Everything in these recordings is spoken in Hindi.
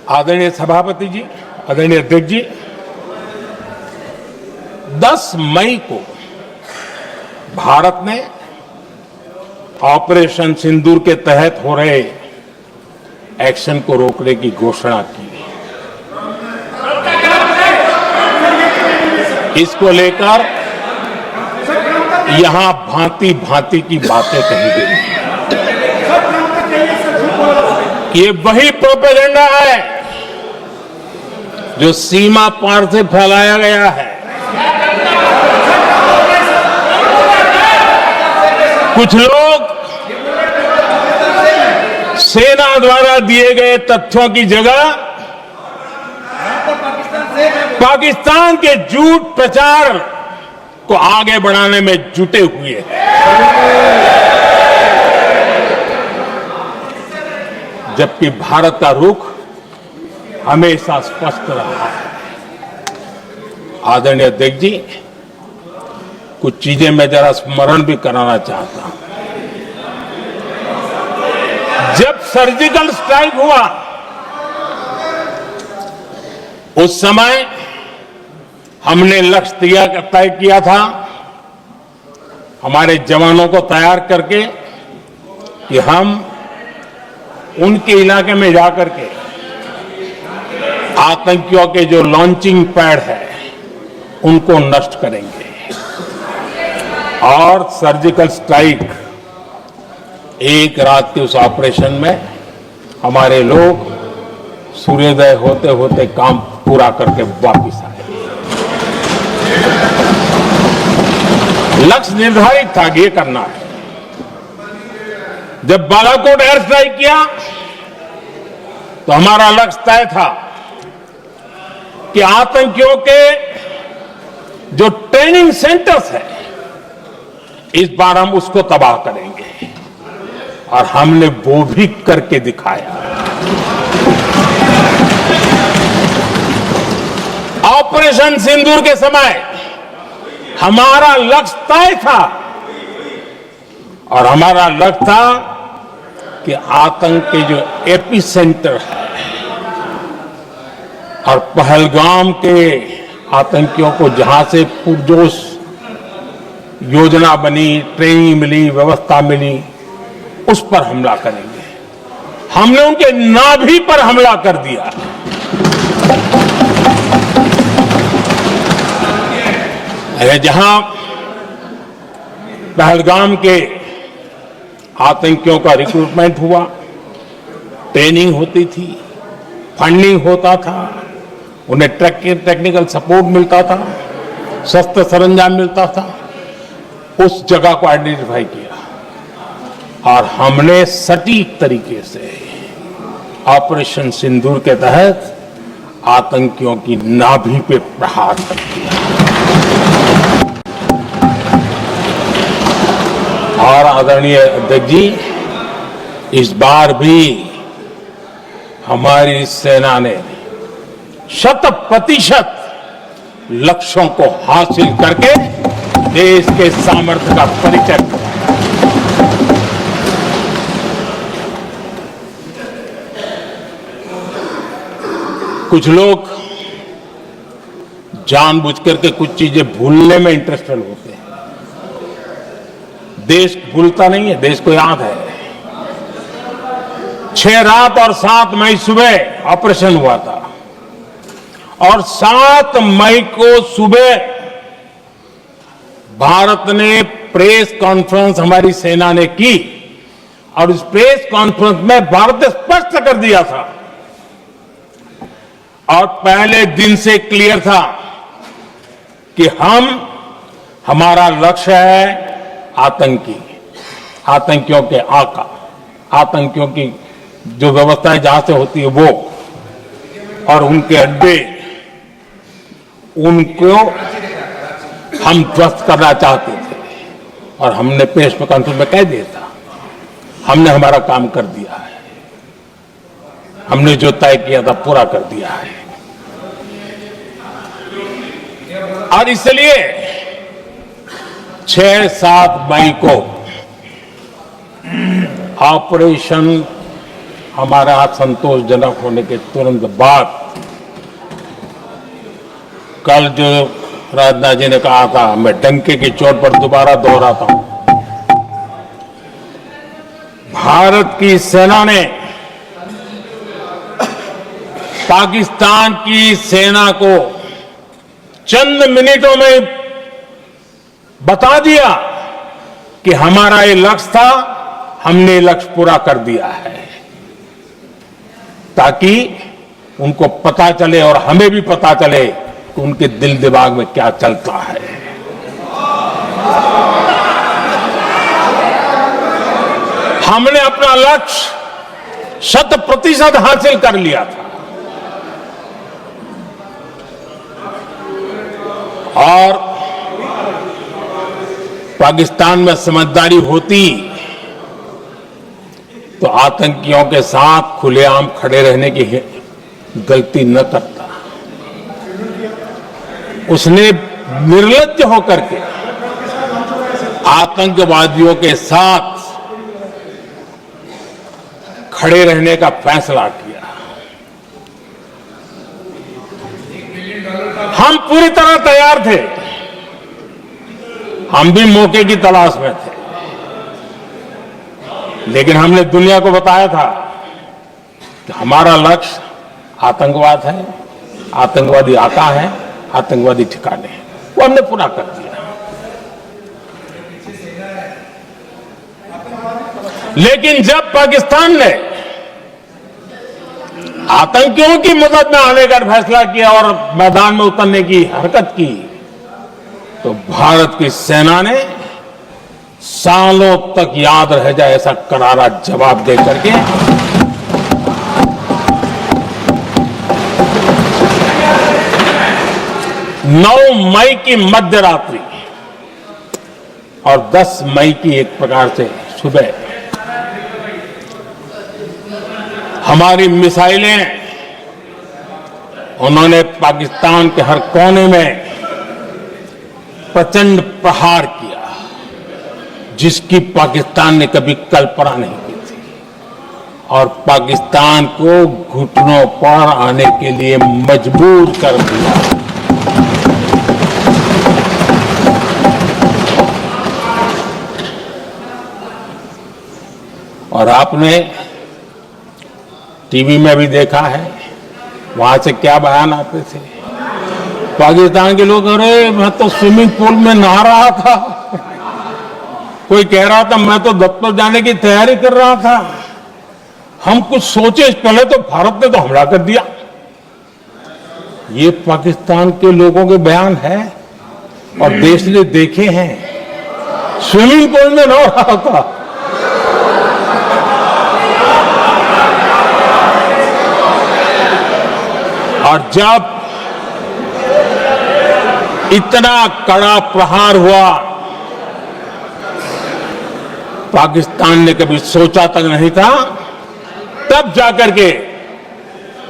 आदरणीय सभापति जी, आदरणीय अध्यक्ष जी, 10 मई को भारत ने ऑपरेशन सिंदूर के तहत हो रहे एक्शन को रोकने की घोषणा की। इसको लेकर यहां भांति भांति की बातें कही गई। ये वही प्रोपेगेंडा है जो सीमा पार से फैलाया गया है। कुछ लोग सेना द्वारा दिए गए तथ्यों की जगह पाकिस्तान के झूठ प्रचार को आगे बढ़ाने में जुटे हुए हैं। जबकि भारत का रुख हमेशा स्पष्ट रहा है। आदरणीय अध्यक्ष जी, कुछ चीजें मैं जरा स्मरण भी कराना चाहता हूं। जब सर्जिकल स्ट्राइक हुआ उस समय हमने लक्ष्य तय किया था, हमारे जवानों को तैयार करके कि हम उनके इलाके में जाकर के आतंकियों के जो लॉन्चिंग पैड है उनको नष्ट करेंगे। और सर्जिकल स्ट्राइक एक रात के उस ऑपरेशन में हमारे लोग सूर्योदय होते होते काम पूरा करके वापस आए। लक्ष्य निर्धारित था कि ये करना है। जब बालाकोट एयर स्ट्राइक किया तो हमारा लक्ष्य तय था कि आतंकियों के जो ट्रेनिंग सेंटर्स है इस बार हम उसको तबाह करेंगे, और हमने वो भी करके दिखाया। ऑपरेशन सिंदूर के समय हमारा लक्ष्य तय था, और हमारा लक्ष्य था कि आतंक के जो एपी सेंटर है और पहलगाम के आतंकियों को जहां से पुरजोश योजना बनी, ट्रेनिंग मिली, व्यवस्था मिली, उस पर हमला करेंगे। हमने उनके नाभि पर हमला कर दिया। जहां पहलगाम के आतंकियों का रिक्रूटमेंट हुआ, ट्रेनिंग होती थी, फंडिंग होता था, उन्हें टेक्निकल सपोर्ट मिलता था, शस्त्र सरंजाम मिलता था, उस जगह को आइडेंटिफाई किया और हमने सटीक तरीके से ऑपरेशन सिंदूर के तहत आतंकियों की नाभि पे प्रहार कर दिया। और आदरणीय अध्यक्ष जी, इस बार भी हमारी सेना ने 100% लक्ष्यों को हासिल करके देश के सामर्थ्य का परिचय दिया। कुछ लोग जानबूझ करके कुछ चीजें भूलने में इंटरेस्टेड होते हैं। देश भूलता नहीं है, देश को याद है। 6 रात और 7 मई सुबह ऑपरेशन हुआ था, और 7 मई को सुबह भारत ने प्रेस कॉन्फ्रेंस हमारी सेना ने की, और उस प्रेस कॉन्फ्रेंस में भारत ने स्पष्ट कर दिया था, और पहले दिन से क्लियर था कि हमारा लक्ष्य है आतंकियों के आका, आतंकियों की जो व्यवस्थाएं जहां से होती है वो, और उनके अड्डे, उनको हम ध्वस्त करना चाहते थे। और हमने प्रेस कॉन्फ्रेंस में कह दिया था, हमने हमारा काम कर दिया है, हमने जो तय किया था पूरा कर दिया है। और इसलिए 6-7 मई को ऑपरेशन हमारा संतोषजनक होने के तुरंत बाद कल जो राजनाथ जी ने कहा था, मैं डंके की चोट पर दोबारा दोहराता हूं, भारत की सेना ने पाकिस्तान की सेना को चंद मिनटों में बता दिया कि हमारा ये लक्ष्य था, हमने ये लक्ष्य पूरा कर दिया है, ताकि उनको पता चले और हमें भी पता चले कि उनके दिल दिमाग में क्या चलता है। हमने अपना लक्ष्य 100% हासिल कर लिया था और पाकिस्तान में समझदारी होती तो आतंकियों के साथ खुलेआम खड़े रहने की गलती न करता। उसने निर्लज्ज होकर के आतंकवादियों के साथ खड़े रहने का फैसला किया। हम पूरी तरह तैयार थे, हम भी मौके की तलाश में थे, लेकिन हमने दुनिया को बताया था कि हमारा लक्ष्य आतंकवाद है, आतंकवादी आता है, आतंकवादी ठिकाने हैं, वो हमने पूरा कर दिया। लेकिन जब पाकिस्तान ने आतंकियों की मदद में आने का फैसला किया और मैदान में उतरने की हरकत की, तो भारत की सेना ने सालों तक याद रह जाए ऐसा करारा जवाब दे करके 9 मई की मध्यरात्रि और 10 मई की एक प्रकार से सुबह हमारी मिसाइलें उन्होंने पाकिस्तान के हर कोने में प्रचंड प्रहार किया, जिसकी पाकिस्तान ने कभी कल्पना नहीं की थी और पाकिस्तान को घुटनों पर आने के लिए मजबूर कर दिया। और आपने टीवी में भी देखा है, वहां से क्या बयान आते थे। पाकिस्तान के लोग, अरे मैं तो स्विमिंग पूल में नहा रहा था, कोई कह रहा था मैं तो दफ्तर जाने की तैयारी कर रहा था, हम कुछ सोचे पहले तो भारत ने तो हमला कर दिया। ये पाकिस्तान के लोगों के बयान है और देश ने देखे हैं। स्विमिंग पूल में नहा रहा था। और जब इतना कड़ा प्रहार हुआ, पाकिस्तान ने कभी सोचा तक नहीं था, तब जाकर के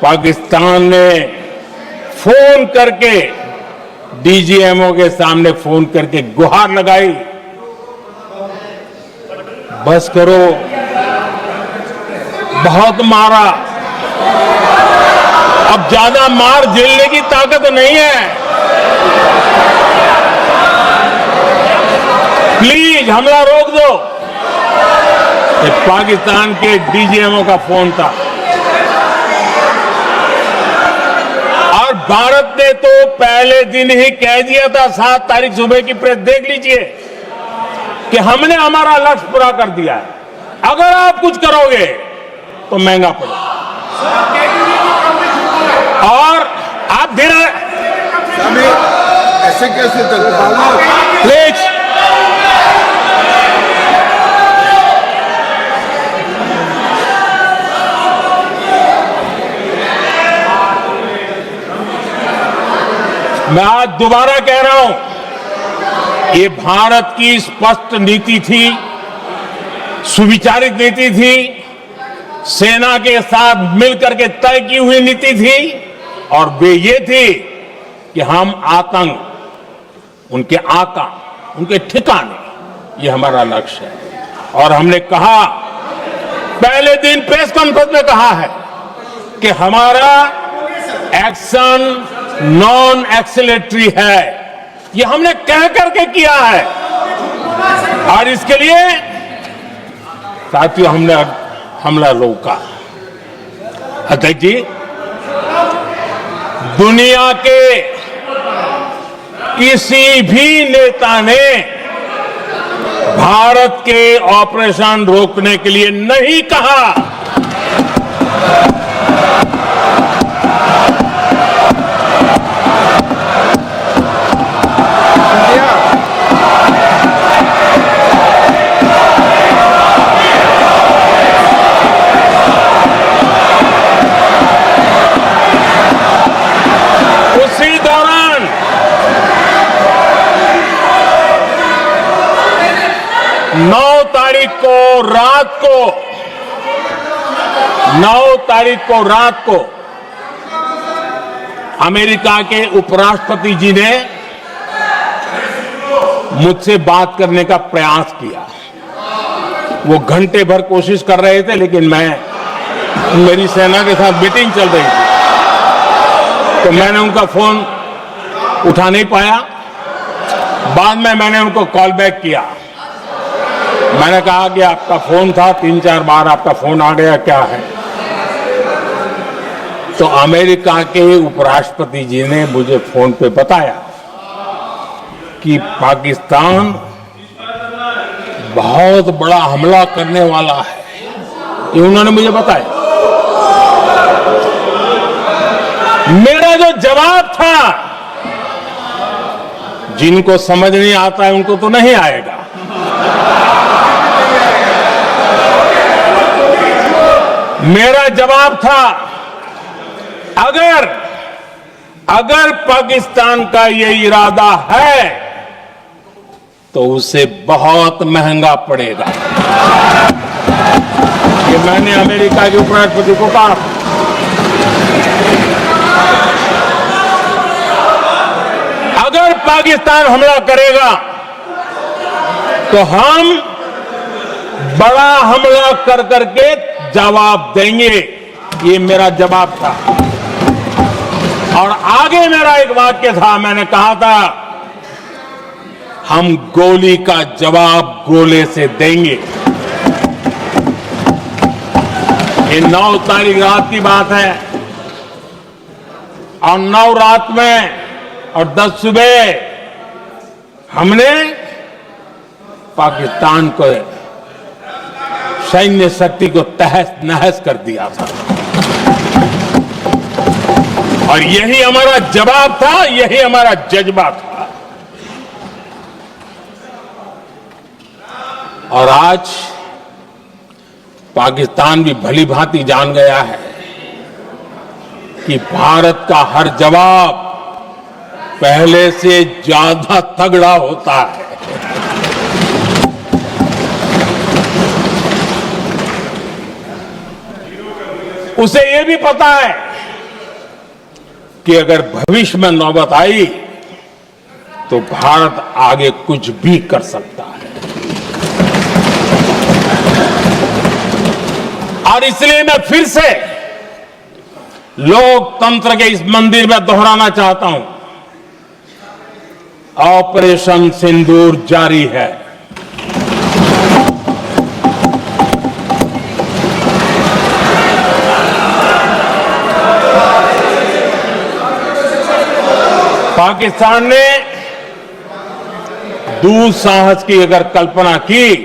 पाकिस्तान ने फोन करके डीजीएमओ के सामने फोन करके गुहार लगाई, बस करो, बहुत मारा, अब ज्यादा मार झेलने की ताकत नहीं है, प्लीज हमला रोक दो। ये पाकिस्तान के डीजीएमओ का फोन था। और भारत ने तो पहले दिन ही कह दिया था, 7 तारीख सुबह की प्रेस देख लीजिए, कि हमने हमारा लक्ष्य पूरा कर दिया है, अगर आप कुछ करोगे तो महंगा पड़ेगा। और आप धीरे ऐसे कैसे चलता है? प्लीज मैं आज दोबारा कह रहा हूं, ये भारत की स्पष्ट नीति थी, सुविचारित नीति थी, सेना के साथ मिलकर के तय की हुई नीति थी और वे ये थी कि हम आतंक, उनके आका, उनके ठिकाने, ये हमारा लक्ष्य है। और हमने कहा पहले दिन प्रेस कॉन्फ्रेंस में कहा है कि हमारा एक्शन नॉन एक्सीलरेटरी है। ये हमने कह करके किया है और इसके लिए साथियों हमने हमला रोका। अध्यक्ष जी, दुनिया के किसी भी नेता ने भारत के ऑपरेशन रोकने के लिए नहीं कहा। उसी दौरान 9 तारीख को रात को अमेरिका के उपराष्ट्रपति जी ने मुझसे बात करने का प्रयास किया। वो घंटे भर कोशिश कर रहे थे, लेकिन मेरी सेना के साथ मीटिंग चल रही थी, तो मैंने उनका फोन उठा नहीं पाया। बाद में मैंने उनको कॉल बैक किया। मैंने कहा कि आपका फोन था, 3-4 बार आपका फोन आ गया, क्या है? तो अमेरिका के उपराष्ट्रपति जी ने मुझे फोन पे बताया कि पाकिस्तान बहुत बड़ा हमला करने वाला है। ये उन्होंने मुझे बताया। मेरा जो जवाब था, जिनको समझ नहीं आता है उनको तो नहीं आएगा। मेरा जवाब था, अगर पाकिस्तान का ये इरादा है तो उसे बहुत महंगा पड़ेगा। ये मैंने अमेरिका के उपराष्ट्रपति को कहा। अगर पाकिस्तान हमला करेगा तो हम बड़ा हमला कर करके जवाब देंगे। ये मेरा जवाब था। और आगे मेरा एक वाक्य था, मैंने कहा था हम गोली का जवाब गोले से देंगे। ये 9 तारीख रात की बात है और 9 रात में और 10 सुबह हमने पाकिस्तान को सैन्य शक्ति को तहस नहस कर दिया था। और यही हमारा जवाब था, यही हमारा जज्बा था। और आज पाकिस्तान भी भली भांति जान गया है कि भारत का हर जवाब पहले से ज्यादा तगड़ा होता है। उसे यह भी पता है कि अगर भविष्य में नौबत आई तो भारत आगे कुछ भी कर सकता है। और इसलिए मैं फिर से लोकतंत्र के इस मंदिर में दोहराना चाहता हूं, ऑपरेशन सिंदूर जारी है। पाकिस्तान ने दुस्साहस की अगर कल्पना की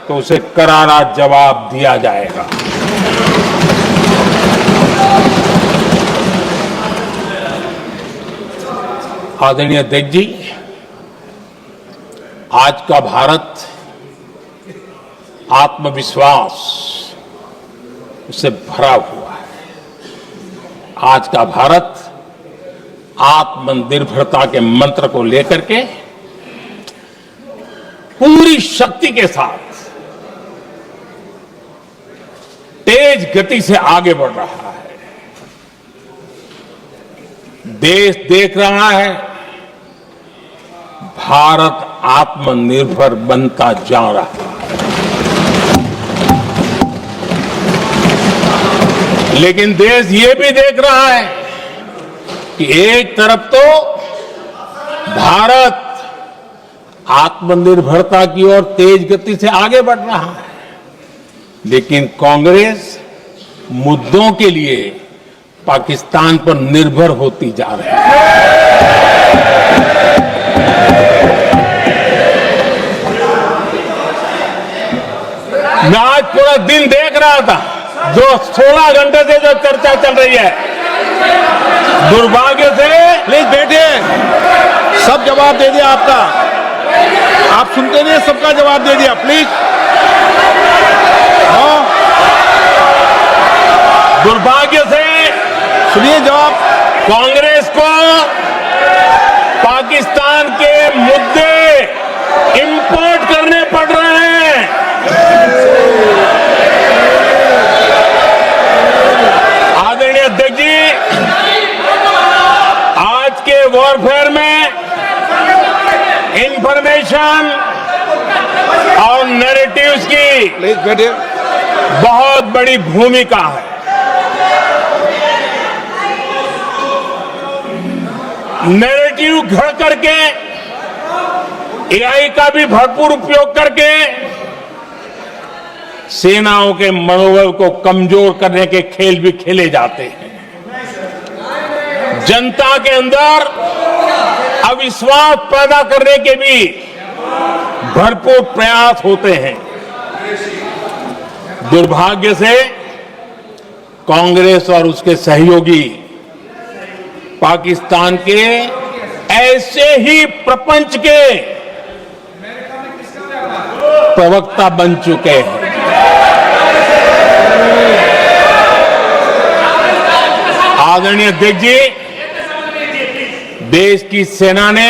तो उसे करारा जवाब दिया जाएगा। आदरणीय अध्यक्ष जी, आज का भारत आत्मविश्वास से भरा हुआ है। आज का भारत आत्मनिर्भरता के मंत्र को लेकर के पूरी शक्ति के साथ तेज गति से आगे बढ़ रहा है। देश देख रहा है भारत आत्मनिर्भर बनता जा रहा है। लेकिन देश ये भी देख रहा है कि एक तरफ तो भारत आत्मनिर्भरता की ओर तेज गति से आगे बढ़ रहा है, लेकिन कांग्रेस मुद्दों के लिए पाकिस्तान पर निर्भर होती जा रही है। मैं आज पूरा दिन देख रहा था, जो 16 घंटे से जो चर्चा चल रही है, दुर्भाग्य से। प्लीज बैठिए, सब जवाब दे दिया आपका, आप सुनते नहीं, सबका जवाब दे दिया, प्लीज। हाँ, दुर्भाग्य से सुनिए जवाब। कांग्रेस को पाकिस्तान के मुद्दे इंपोर्ट करने पड़ रहे हैं। आदरणीय अध्यक्ष जी, आज के वॉरफेयर में इंफॉर्मेशन और नैरेटिव्स की प्लीज बैठिए। बहुत बड़ी भूमिका है। नैरेटिव घड़ करके, एआई का भी भरपूर उपयोग करके सेनाओं के मनोबल को कमजोर करने के खेल भी खेले जाते हैं। जनता के अंदर अविश्वास पैदा करने के भी भरपूर प्रयास होते हैं। दुर्भाग्य से कांग्रेस और उसके सहयोगी पाकिस्तान के ऐसे ही प्रपंच के प्रवक्ता बन चुके हैं। आदरणीय अध्यक्ष जी, देश की सेना ने,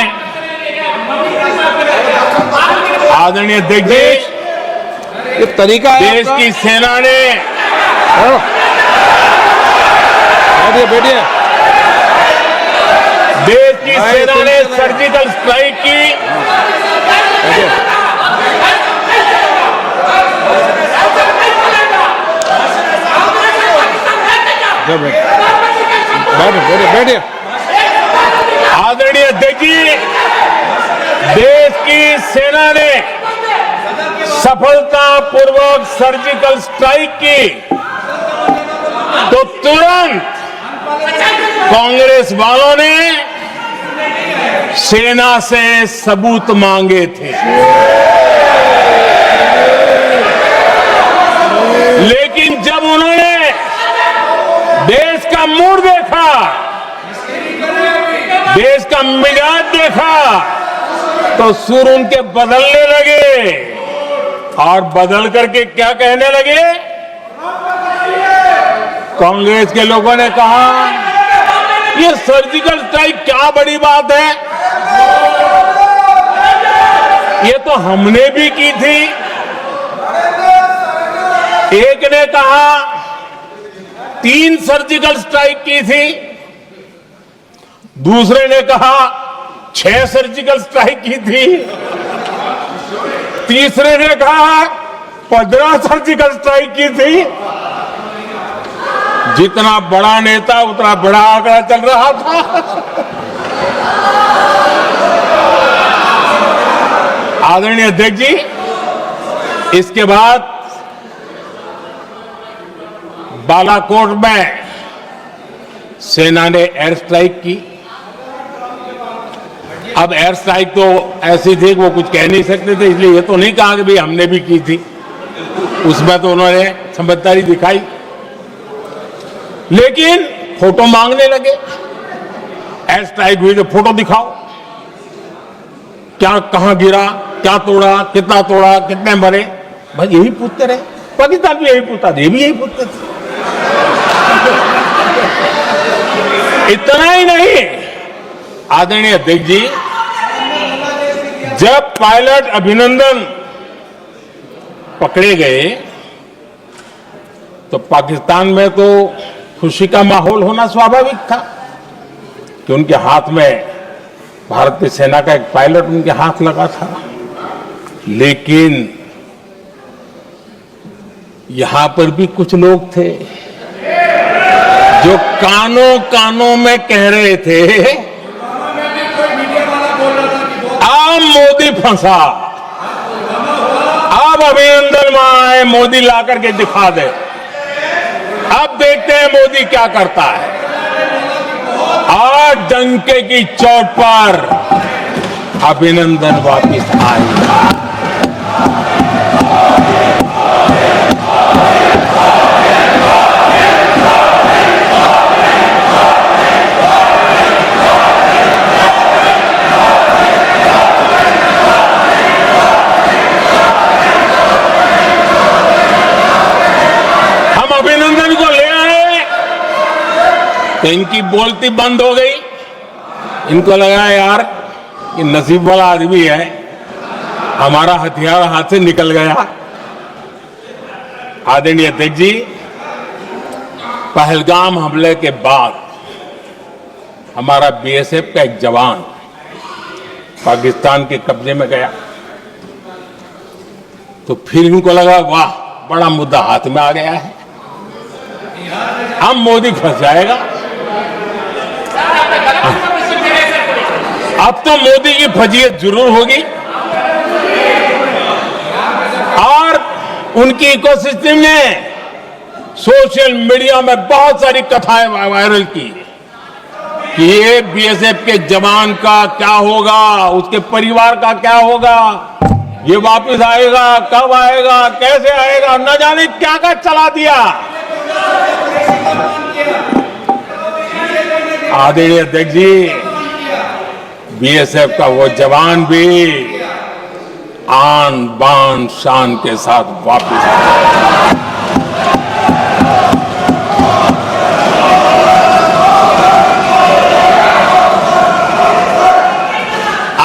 आदरणीय अध्यक्ष जी, ये तरीका है देश आपका? की सेना ने, बैठिए बैठिए। देश की सेना ने सर्जिकल स्ट्राइक की। बैठिए बैठिए। आदरणीय अध्यक्ष जी, देश की सेना ने सफलतापूर्वक सर्जिकल स्ट्राइक की तो तुरंत कांग्रेस वालों ने सेना से सबूत मांगे थे, लेकिन जब उन्होंने देश का मूड देखा, देश का मिजाज देखा, तो सुर उनके बदलने लगे और बदल करके क्या कहने लगे। कांग्रेस के लोगों ने कहा, ये सर्जिकल स्ट्राइक क्या बड़ी बात है, ये तो हमने भी की थी। एक ने कहा 3 सर्जिकल स्ट्राइक की थी, दूसरे ने कहा 6 सर्जिकल स्ट्राइक की थी, तीसरे ने कहा 15 सर्जिकल स्ट्राइक की थी। जितना बड़ा नेता उतना बड़ा आंकड़ा चल रहा था। आदरणीय अध्यक्ष जी, इसके बाद बालाकोट में सेना ने एयर स्ट्राइक की। अब एयर स्ट्राइक तो ऐसी थी कि वो कुछ कह नहीं सकते थे, इसलिए ये तो नहीं कहा कि भाई हमने भी की थी। उसमें तो उन्होंने समझदारी दिखाई, लेकिन फोटो मांगने लगे। एयर स्ट्राइक हुई तो फोटो दिखाओ, क्या कहां गिरा, क्या तोड़ा, कितना तोड़ा, कितने मरे, बस यही पूछते रहे। पाकिस्तान भी यही पूछता था, ये भी यही पूछते थे। इतना ही नहीं, आदरणीय अध्यक्ष जी, जब पायलट अभिनंदन पकड़े गए तो पाकिस्तान में तो खुशी का माहौल होना स्वाभाविक था कि उनके हाथ में भारतीय सेना का एक पायलट उनके हाथ लगा था। लेकिन यहां पर भी कुछ लोग थे जो कानों कानों में कह रहे थे अब मोदी फंसा, अब अभिनंदन वहां है, मोदी ला करके दिखा दे। अब देखते हैं मोदी क्या करता है। आज डंके की चोट पर अभिनंदन वापिस आएगा। अभिनंदन को ले आए तो इनकी बोलती बंद हो गई। इनको लगा यार कि नसीब वाला आदमी है, हमारा हथियार हाथ से निकल गया। आदरणीय अध्यक्ष जी, पहलगाम हमले के बाद हमारा बीएसएफ का एक जवान पाकिस्तान के कब्जे में गया, तो फिर इनको लगा वाह बड़ा मुद्दा हाथ में आ गया है, अब मोदी फंस जाएगा। अब तो मोदी की फजीयत जरूर होगी और उनकी इकोसिस्टम ने सोशल मीडिया में बहुत सारी कथाएं वायरल की कि ये बीएसएफ के जवान का क्या होगा, उसके परिवार का क्या होगा, ये वापस आएगा, कब आएगा, कैसे आएगा, न जाने क्या क्या चला दिया। आदरणीय अध्यक्ष जी, बीएसएफ का वो जवान भी आन बान शान के साथ वापस आया।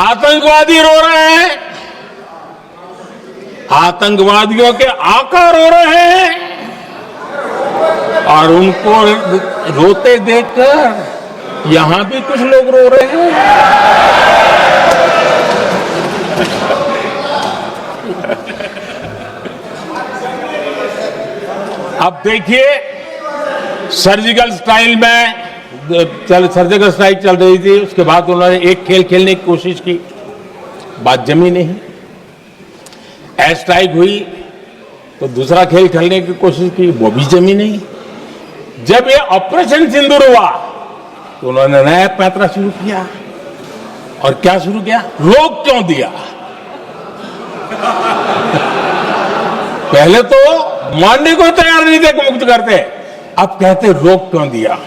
आतंकवादी रो रहे हैं, आतंकवादियों के आका रो रहे हैं और उनको रोते देखकर यहां भी कुछ लोग रो रहे हैं। अब देखिए सर्जिकल स्ट्राइक चल रही थी, उसके बाद उन्होंने एक खेल खेलने की कोशिश की, बात जमी नहीं। एयर स्ट्राइक हुई तो दूसरा खेल खेलने की कोशिश की, वो भी जमी नहीं। जब ये ऑपरेशन सिंदूर हुआ तो उन्होंने नया पैंतरा शुरू किया। और क्या शुरू किया? रोक क्यों दिया? पहले तो मानने को तैयार नहीं थे कि मुक्त करते, अब कहते रोक क्यों दिया?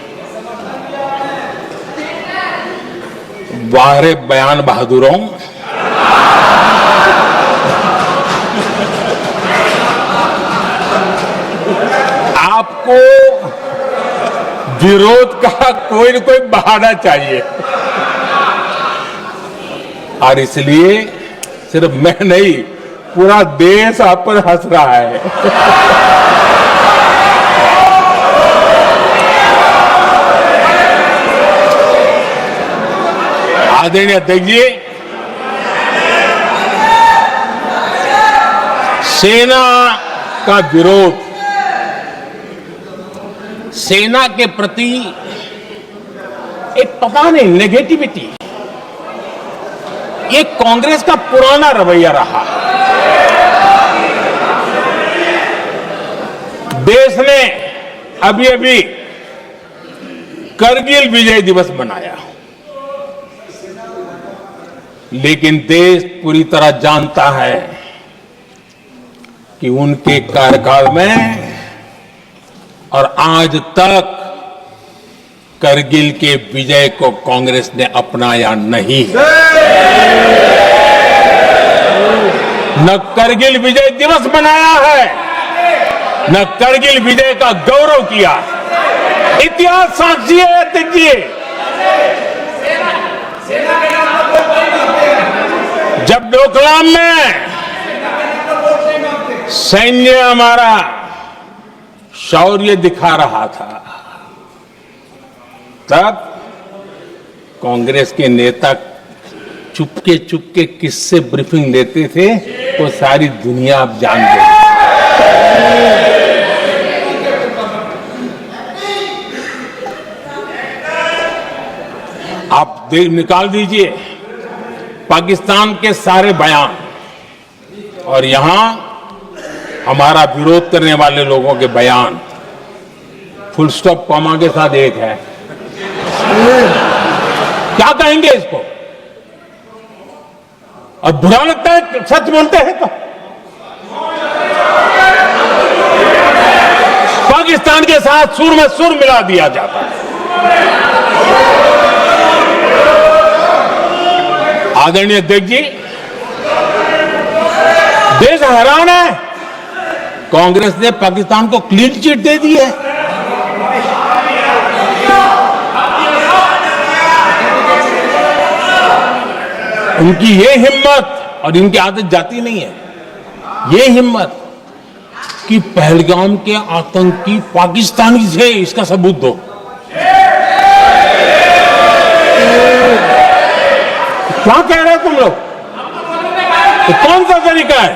वाह रे बयान बहादुरों, आपको विरोध का कोई न कोई बहाना चाहिए और इसलिए सिर्फ मैं नहीं, पूरा देश आप पर हंस रहा है। आदरणीय अध्यक्ष जी, सेना का विरोध, सेना के प्रति एक पता नहीं नेगेटिविटी, ये कांग्रेस का पुराना रवैया रहा। देश ने अभी अभी करगिल विजय दिवस मनाया, लेकिन देश पूरी तरह जानता है कि उनके कार्यकाल में और आज तक करगिल के विजय को कांग्रेस ने अपनाया नहीं है। न करगिल विजय दिवस मनाया है, न करगिल विजय का गौरव किया। इतिहास साक्षी है अध्यक्ष जी। जब डोकलाम में सैन्य हमारा शौर्य दिखा रहा था, तब कांग्रेस के नेता चुपके चुपके किससे ब्रीफिंग लेते थे वो सारी दुनिया अब जान गई। निकाल दीजिए पाकिस्तान के सारे बयान और यहां हमारा विरोध करने वाले लोगों के बयान फुल स्टॉप कॉमा के साथ एक है। क्या कहेंगे इसको? और बुरा लगता है सच बोलते हैं तो। पाकिस्तान के साथ सुर में सुर मिला दिया जाता है। आदरणीय अध्यक्ष जी, देश हैरान है। कांग्रेस ने पाकिस्तान को क्लीन चिट दे दी है। उनकी ये हिम्मत, और इनकी आदत जाती नहीं है, ये हिम्मत कि पहलगाम के आतंकी पाकिस्तानी थे, इसका सबूत दो। क्या कह रहे हो तुम लोग? तो कौन सा तरीका है?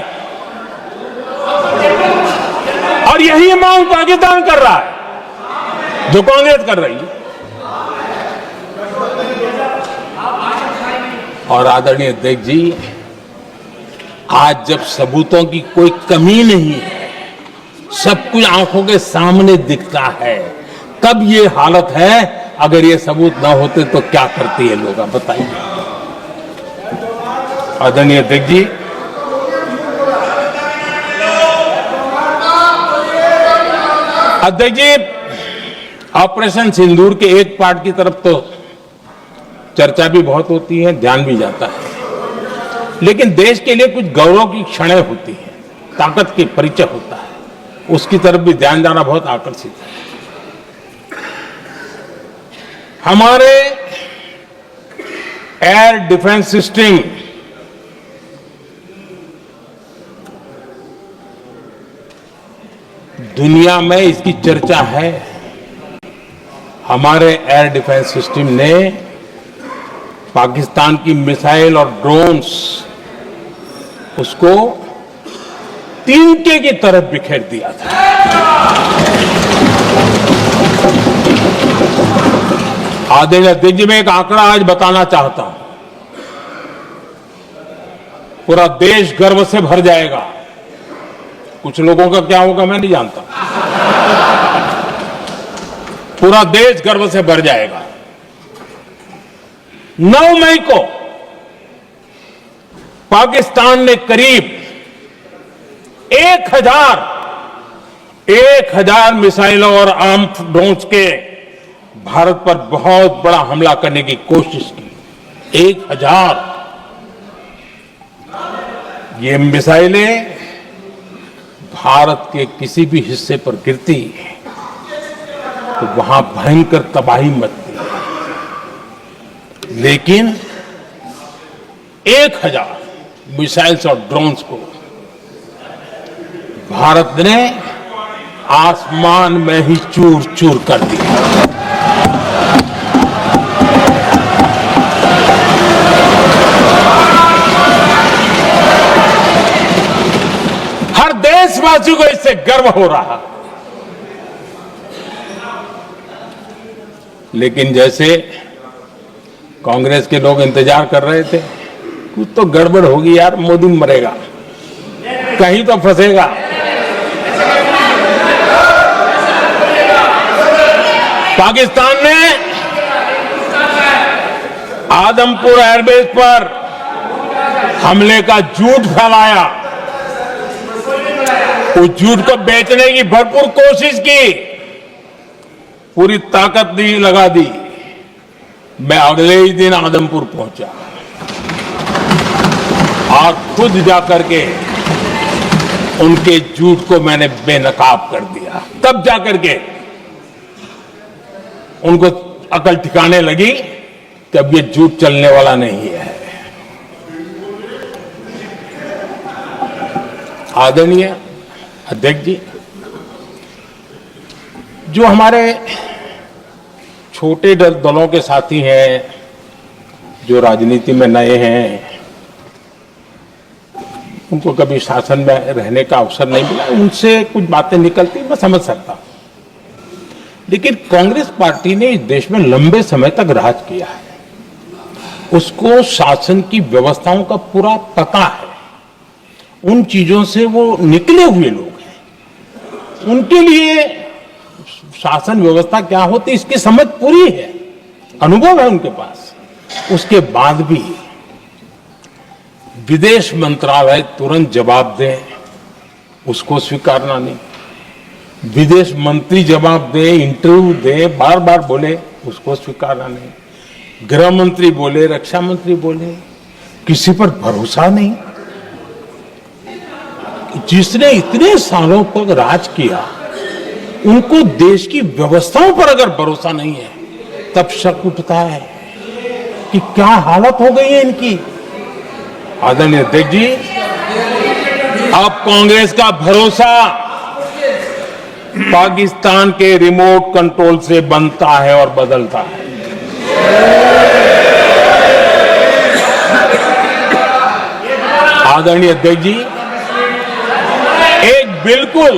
और यही मांग पाकिस्तान कर रहा है जो कांग्रेस कर रही है। और आदरणीय अध्यक्ष जी, आज जब सबूतों की कोई कमी नहीं है, सब कुछ आंखों के सामने दिखता है, तब ये हालत है। अगर ये सबूत ना होते तो क्या करती है लोग, आप बताइए। आदरणीय अध्यक्ष जी, अध्यक्ष जी, ऑपरेशन सिंदूर के एक पार्ट की तरफ तो चर्चा भी बहुत होती है, ध्यान भी जाता है, लेकिन देश के लिए कुछ गौरव की क्षणें होती हैं, ताकत के परिचय होता है, उसकी तरफ भी ध्यान जाना बहुत आकर्षित है। हमारे एयर डिफेंस सिस्टम दुनिया में इसकी चर्चा है। हमारे एयर डिफेंस सिस्टम ने पाकिस्तान की मिसाइल और ड्रोन्स उसको तिनके की तरफ बिखेर दिया था। आदरणीय अध्यक्ष जी, मैं एक आंकड़ा आज बताना चाहता हूं, पूरा देश गर्व से भर जाएगा। कुछ लोगों का क्या होगा मैं नहीं जानता, पूरा देश गर्व से भर जाएगा। 9 मई को पाकिस्तान ने करीब 1000 मिसाइलों और आर्म ड्रोन्स के भारत पर बहुत बड़ा हमला करने की कोशिश की। 1000 ये मिसाइलें भारत के किसी भी हिस्से पर गिरती तो वहां भयंकर तबाही मचती, लेकिन 1000 मिसाइल्स और ड्रोन्स को भारत ने आसमान में ही चूर चूर कर दिया। हर देशवासी को इससे गर्व हो रहा, लेकिन जैसे कांग्रेस के लोग इंतजार कर रहे थे, कुछ तो गड़बड़ होगी यार, मोदी मरेगा, कहीं तो फंसेगा। पाकिस्तान ने आदमपुर एयरबेस पर हमले का झूठ फैलाया, उस झूठ को बेचने की भरपूर कोशिश की, पूरी ताकत दी लगा दी। मैं अगले ही दिन आदमपुर पहुंचा और खुद जाकर के उनके झूठ को मैंने बेनकाब कर दिया। तब जाकर के उनको अकल ठिकाने लगी कि अब ये झूठ चलने वाला नहीं है। आदरणीय अध्यक्ष जी, जो हमारे छोटे दलों के साथी हैं, जो राजनीति में नए हैं, उनको कभी शासन में रहने का अवसर नहीं मिला, उनसे कुछ बातें निकलती मैं समझ सकता हूं, लेकिन कांग्रेस पार्टी ने इस देश में लंबे समय तक राज किया है। उसको शासन की व्यवस्थाओं का पूरा पता है, उन चीजों से वो निकले हुए लोग हैं, उनके लिए शासन व्यवस्था क्या होती इसकी समझ पूरी है, अनुभव है उनके पास। उसके बाद भी विदेश मंत्रालय तुरंत जवाब दे, उसको स्वीकारना नहीं। विदेश मंत्री जवाब दे, इंटरव्यू दे, बार बार बोले, उसको स्वीकारना नहीं। गृह मंत्री बोले, रक्षा मंत्री बोले, किसी पर भरोसा नहीं। जिसने इतने सालों तक राज किया, उनको देश की व्यवस्थाओं पर अगर भरोसा नहीं है, तब शक उठता है कि क्या हालत हो गई है इनकी। आदरणीय अध्यक्ष जी, अब कांग्रेस का भरोसा पाकिस्तान के रिमोट कंट्रोल से बनता है और बदलता है। आदरणीय अध्यक्ष जी, एक बिल्कुल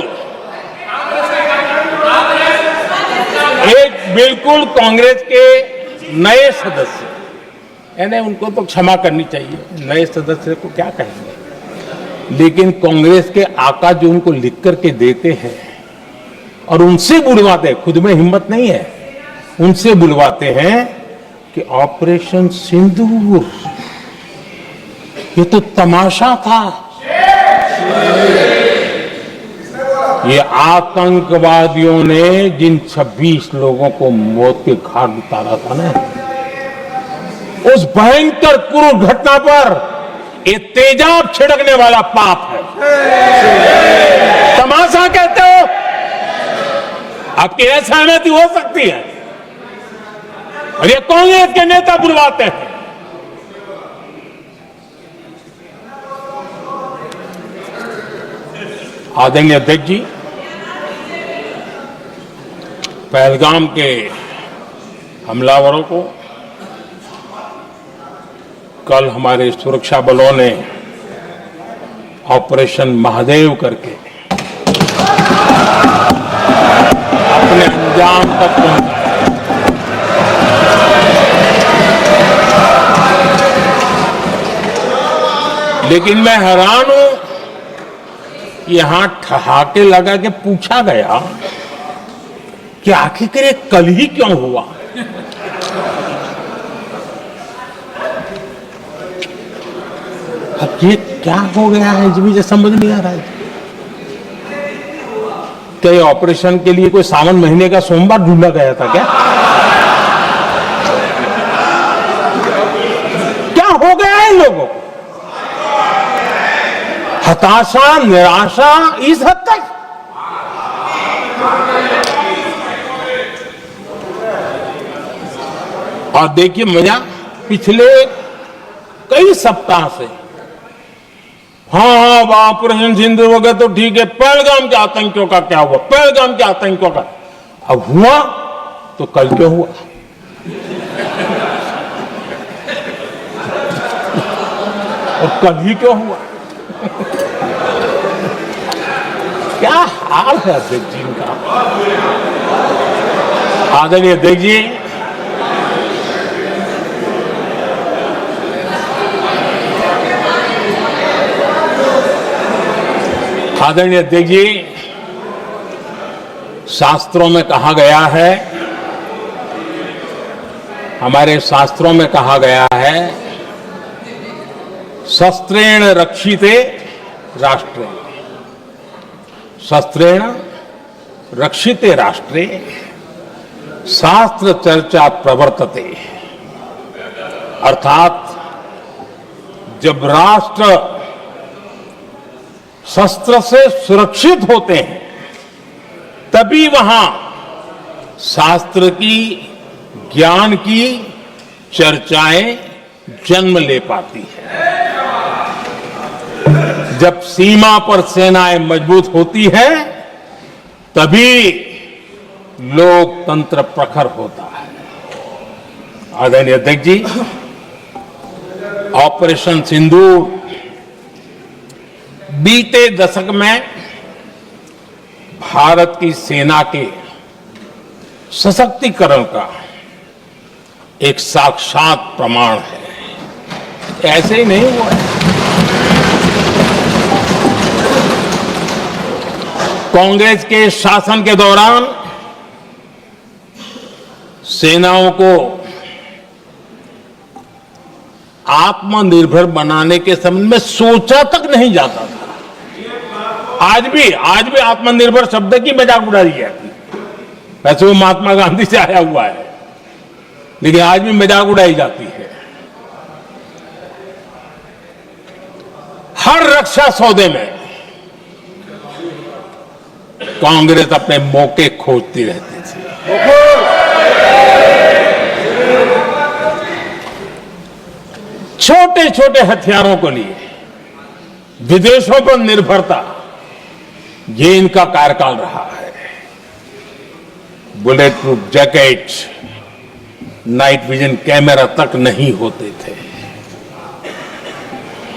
कांग्रेस के नए सदस्य, यानी उनको तो क्षमा करनी चाहिए, नए सदस्य को क्या कहेंगे, लेकिन कांग्रेस के आका जो उनको लिख करके देते हैं और उनसे बुलवाते हैं, खुद में हिम्मत नहीं है, उनसे बुलवाते हैं कि ऑपरेशन सिंदूर ये तो तमाशा था, ये आतंकवादियों ने जिन 26 लोगों को मौत के घाट उतारा था ना, उस भयंकर क्रूर घटना पर ये तेजाब छिड़कने वाला पाप है। तमाशा कहते हो? आपकी ऐसी सहमति हो सकती है, और ये कांग्रेस के नेता बुलवाते हैं। आदरणीय अध्यक्ष जी, पहलगाम के हमलावरों को कल हमारे सुरक्षा बलों ने ऑपरेशन महादेव करके अपने अंजाम तक पहुंचाया। लेकिन मैं हैरान हूं, यहां ठहाके लगा के पूछा गया कि आखिर ये कल ही क्यों हुआ। अब ये क्या हो गया है, मुझे समझ नहीं आ रहा है। क्या ये ऑपरेशन के लिए कोई सावन महीने का सोमवार ढूंढा गया था क्या? क्या हो गया है इन लोगों को? हताशा, निराशा इस हद तक। और देखिए मजा, पिछले कई सप्ताह से हाँ ऑपरेशन सिंदूर हो गया तो ठीक है, पहलगाम के आतंकियों का क्या हुआ, पहलगाम के आतंकियों का अब हुआ तो कल क्यों हुआ? और कल ही क्यों हुआ? क्या हाल है अध्यक्ष जी का। आदरणीय अध्यक्ष जी, आदरणीय अध्यक्ष जी, शास्त्रों में कहा गया है, हमारे शास्त्रों में कहा गया है, शस्त्रेण रक्षिते राष्ट्रे, शस्त्रेण रक्षिते राष्ट्रे शास्त्र चर्चा प्रवर्तते। अर्थात जब राष्ट्र शस्त्र से सुरक्षित होते हैं, तभी वहां शास्त्र की, ज्ञान की चर्चाएं जन्म ले पाती है। जब सीमा पर सेनाएं मजबूत होती है, तभी लोकतंत्र प्रखर होता है। आदरणीय अध्यक्ष जी, ऑपरेशन सिंदूर बीते दशक में भारत की सेना के सशक्तिकरण का एक साक्षात प्रमाण है। ऐसे ही नहीं हुआ है। कांग्रेस के शासन के दौरान सेनाओं को आत्मनिर्भर बनाने के संबंध में सोचा तक नहीं जाता था। आज भी आत्मनिर्भर शब्द की मजाक उड़ाई जाती है। वैसे वो महात्मा गांधी से आया हुआ है, लेकिन आज भी मजाक उड़ाई जाती है। हर रक्षा सौदे में कांग्रेस अपने मौके खोजती रहती थी। छोटे छोटे हथियारों को लिए विदेशों पर निर्भरता, ये इनका कार्यकाल रहा है। Bullet proof jacket, night vision camera तक नहीं होते थे,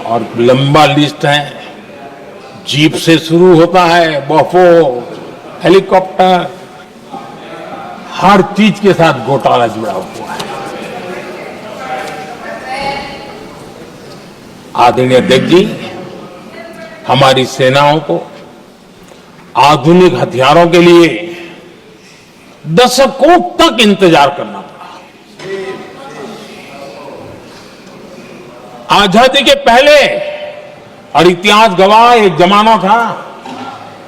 और लंबा लिस्ट है। जीप से शुरू होता है, बफोर, हेलीकॉप्टर, हर चीज के साथ घोटाला जुड़ा हुआ है। आदरणीय अध्यक्ष जी, हमारी सेनाओं को आधुनिक हथियारों के लिए दशकों तक इंतजार करना पड़ा। आजादी के पहले, और इतिहास गवाह, एक जमाना था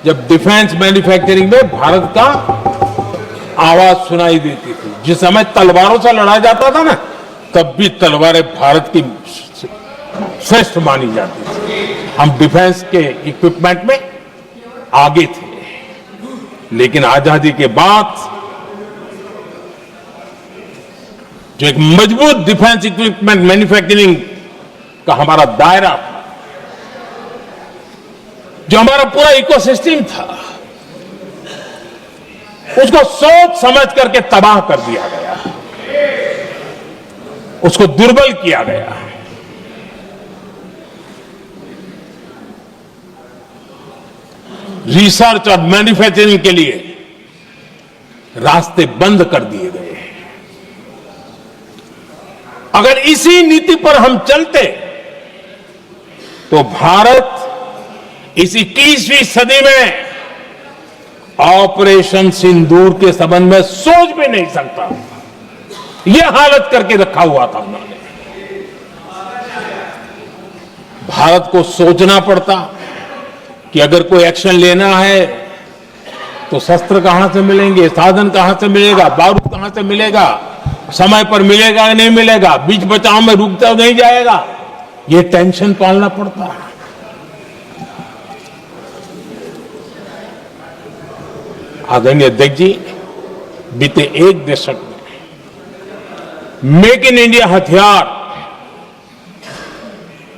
जब डिफेंस मैन्युफैक्चरिंग में भारत का आवाज सुनाई देती थी। जिस समय तलवारों से लड़ा जाता था ना, तब भी तलवारें भारत की श्रेष्ठ मानी जाती थी। हम डिफेंस के इक्विपमेंट में आगे थे, लेकिन आजादी के बाद जो एक मजबूत डिफेंस इक्विपमेंट मैन्युफैक्चरिंग का हमारा दायरा था, जो हमारा पूरा इकोसिस्टम था, उसको सोच समझ करके तबाह कर दिया गया, उसको दुर्बल किया गया। रिसर्च और मैन्युफैक्चरिंग के लिए रास्ते बंद कर दिए गए। अगर इसी नीति पर हम चलते तो भारत इस 21वीं सदी में ऑपरेशन सिंदूर के संबंध में सोच भी नहीं सकता। यह हालत करके रखा हुआ था उन्होंने। भारत को सोचना पड़ता कि अगर कोई एक्शन लेना है तो शस्त्र कहां से मिलेंगे, साधन कहां से मिलेगा, बारूद कहां से मिलेगा, समय पर मिलेगा या नहीं मिलेगा, बीच बचाव में रुकता नहीं जाएगा, ये टेंशन पालना पड़ता है। आदरणीय अध्यक्ष जी, बीते एक दशक में मेक इन इंडिया हथियार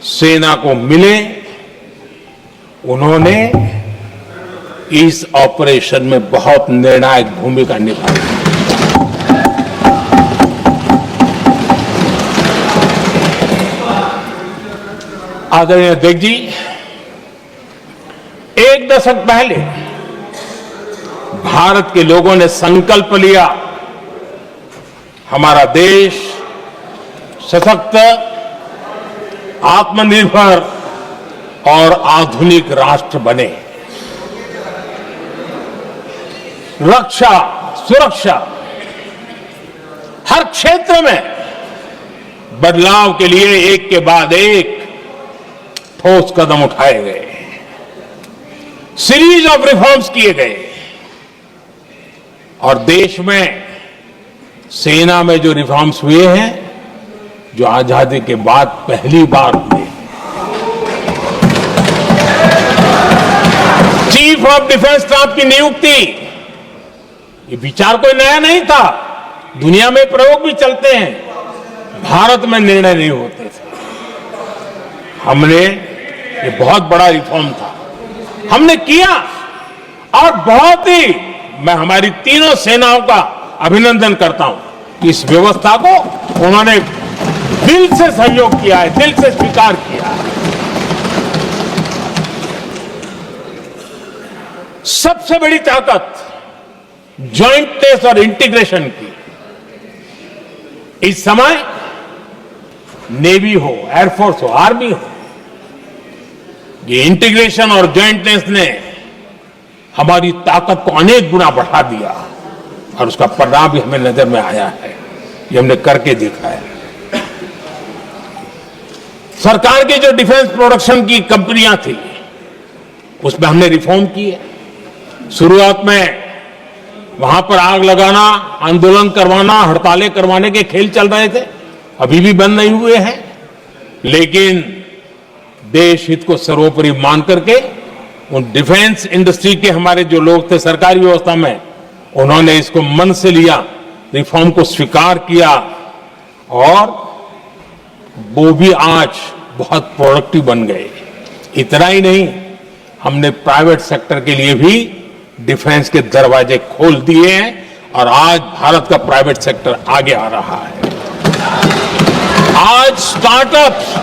सेना को मिले, उन्होंने इस ऑपरेशन में बहुत निर्णायक भूमिका निभाई। आदरणीय अध्यक्ष जी, एक दशक पहले भारत के लोगों ने संकल्प लिया, हमारा देश सशक्त, आत्मनिर्भर और आधुनिक राष्ट्र बने। रक्षा, सुरक्षा, हर क्षेत्र में बदलाव के लिए एक के बाद एक ठोस कदम उठाए गए, सीरीज ऑफ रिफॉर्म्स किए गए, और देश में सेना में जो रिफॉर्म्स हुए हैं, जो आजादी के बाद पहली बार हुए। चीफ ऑफ डिफेंस स्टाफ की नियुक्ति, ये विचार कोई नया नहीं था, दुनिया में प्रयोग भी चलते हैं, भारत में निर्णय नहीं होते थे। हमने, ये बहुत बड़ा रिफॉर्म था, हमने किया, और बहुत ही मैं हमारी तीनों सेनाओं का अभिनंदन करता हूं कि इस व्यवस्था को उन्होंने दिल से सहयोग किया है, दिल से स्वीकार किया है। सबसे बड़ी ताकत ज्वाइंटनेस और इंटीग्रेशन की। इस समय नेवी हो, एयरफोर्स हो, आर्मी हो, ये इंटीग्रेशन और जॉइंटनेस ने हमारी ताकत को अनेक गुना बढ़ा दिया और उसका परिणाम भी हमें नजर में आया है। ये हमने करके देखा है। सरकार की जो डिफेंस प्रोडक्शन की कंपनियां थी उसमें हमने रिफॉर्म किए। शुरुआत में वहां पर आग लगाना, आंदोलन करवाना, हड़तालें करवाने के खेल चल रहे थे, अभी भी बंद नहीं हुए हैं, लेकिन देश हित को सर्वोपरि मान करके उन डिफेंस इंडस्ट्री के हमारे जो लोग थे सरकारी व्यवस्था में, उन्होंने इसको मन से लिया, रिफॉर्म को स्वीकार किया और वो भी आज बहुत प्रोडक्टिव बन गए। इतना ही नहीं, हमने प्राइवेट सेक्टर के लिए भी डिफेंस के दरवाजे खोल दिए हैं और आज भारत का प्राइवेट सेक्टर आगे आ रहा है। आज स्टार्टअप्स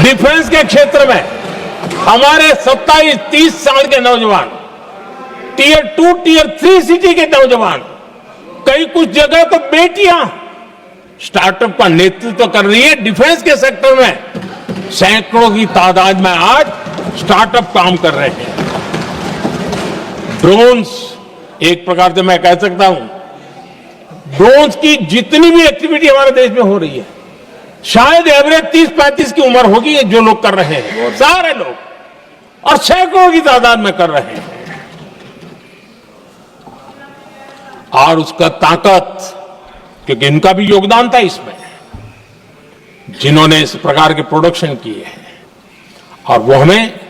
डिफेंस के क्षेत्र में हमारे 27-30 साल के नौजवान, टियर 2, टियर 3 सिटी के नौजवान, कई कुछ जगह तो बेटियां स्टार्टअप का नेतृत्व कर रही है। डिफेंस के सेक्टर में सैकड़ों की तादाद में आज स्टार्टअप काम कर रहे हैं। ड्रोन्स, एक प्रकार से मैं कह सकता हूं, ड्रोन्स की जितनी भी एक्टिविटी हमारे देश में हो रही है, शायद एवरेज 30-35 की उम्र होगी जो लोग कर रहे हैं, सारे लोग, और सैकड़ों की तादाद में कर रहे हैं। और उसका ताकत, क्योंकि इनका भी योगदान था इसमें, जिन्होंने इस प्रकार के प्रोडक्शन किए हैं, और वो हमें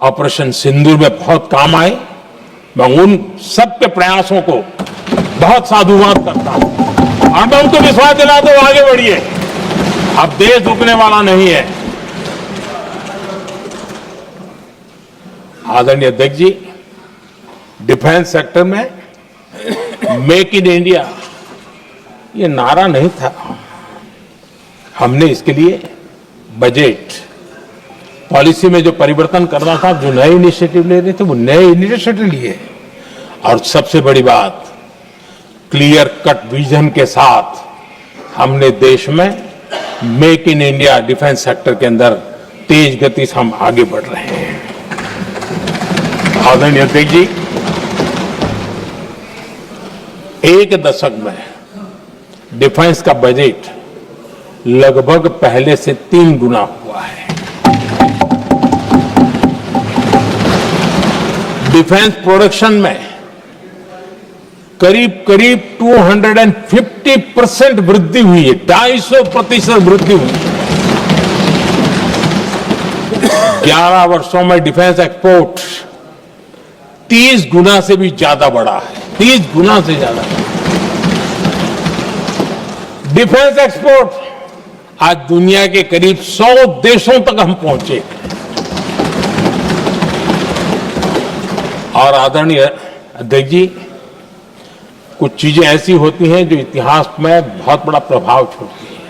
ऑपरेशन सिंदूर में बहुत काम आए। मैं उन सबके प्रयासों को बहुत साधुवाद करता हूं और मैं उनको विश्वास दिलाता हूं, आगे बढ़िए, अब देश रुकने वाला नहीं है। आदरणीय अध्यक्ष जी, डिफेंस सेक्टर में मेक इन इंडिया ये नारा नहीं था। हमने इसके लिए बजट पॉलिसी में जो परिवर्तन करना था, जो नए इनिशिएटिव ले रहे थे, वो नए इनिशिएटिव लिए। और सबसे बड़ी बात, क्लियर कट विजन के साथ हमने देश में make in India defence sector के अंदर तेज गति से हम आगे बढ़ रहे हैं। आदरणीय अध्यक्ष जी, एक दशक में डिफेंस का बजट लगभग पहले से 3 गुना हुआ है। डिफेंस प्रोडक्शन में करीब करीब 250% वृद्धि हुई है, 250% वृद्धि हुई है। 11 वर्षों में डिफेंस एक्सपोर्ट 30 गुना से भी ज्यादा बढ़ा है, 30 गुना से ज्यादा। डिफेंस एक्सपोर्ट आज दुनिया के करीब 100 देशों तक हम पहुंचे। और आदरणीय अध्यक्ष जी, कुछ चीजें ऐसी होती हैं जो इतिहास में बहुत बड़ा प्रभाव छोड़ती हैं।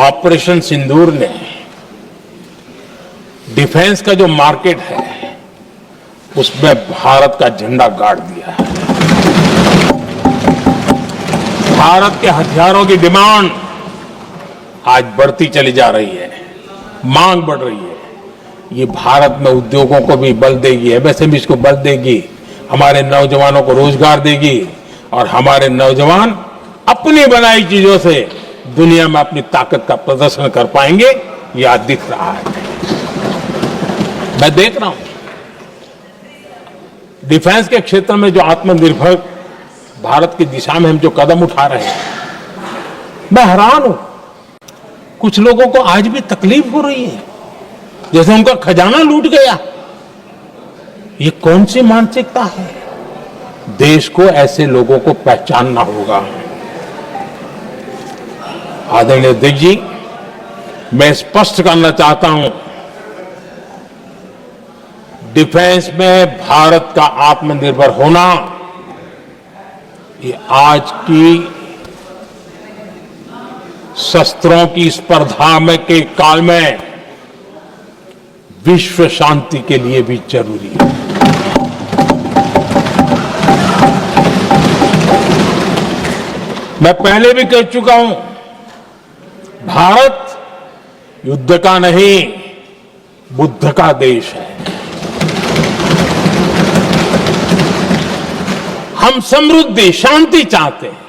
ऑपरेशन सिंदूर ने डिफेंस का जो मार्केट है उसमें भारत का झंडा गाड़ दिया है। भारत के हथियारों की डिमांड आज बढ़ती चली जा रही है, मांग बढ़ रही है। ये भारत में उद्योगों को भी बल देगी, एमएसएमई को बल देगी, हमारे नौजवानों को रोजगार देगी और हमारे नौजवान अपनी बनाई चीजों से दुनिया में अपनी ताकत का प्रदर्शन कर पाएंगे। ये आज दिख रहा है, मैं देख रहा हूं। डिफेंस के क्षेत्र में जो आत्मनिर्भर भारत की दिशा में हम जो कदम उठा रहे हैं, मैं हैरान हूं। कुछ लोगों को आज भी तकलीफ हो रही है, जैसे उनका खजाना लूट गया। ये कौन सी मानसिकता है? देश को ऐसे लोगों को पहचानना होगा। आदरणीय अध्यक्ष जी, मैं स्पष्ट करना चाहता हूं, डिफेंस में भारत का आत्मनिर्भर होना ये आज की शस्त्रों की स्पर्धा में के काल में विश्व शांति के लिए भी जरूरी है। मैं पहले भी कह चुका हूं, भारत युद्ध का नहीं, बुद्ध का देश है। हम समृद्धि, शांति चाहते हैं,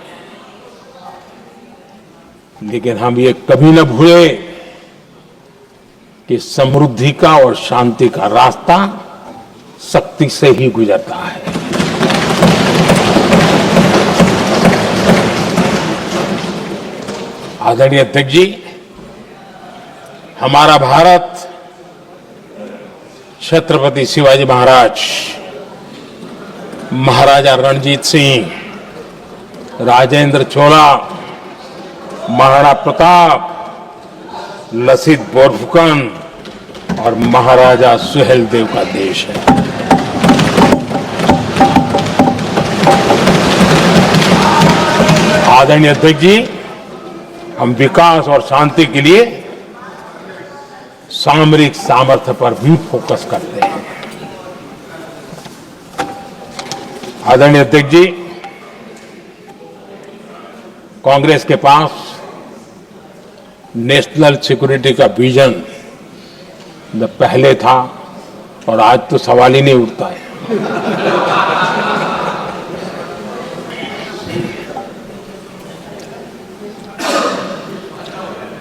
लेकिन हम ये कभी न भूले कि समृद्धि का और शांति का रास्ता शक्ति से ही गुजरता है। आदरणीय अध्यक्ष जी, हमारा भारत छत्रपति शिवाजी महाराज, महाराजा रणजीत सिंह, राजेंद्र चोला, महाराणा प्रताप, लसित बोरफुकन और महाराजा सुहेलदेव का देश है। आदरणीय अध्यक्ष जी, हम विकास और शांति के लिए सामरिक सामर्थ्य पर भी फोकस करते हैं। आदरणीय अध्यक्ष जी, कांग्रेस के पास नेशनल सिक्योरिटी का विजन पहले था और आज तो सवाल ही नहीं उठता है।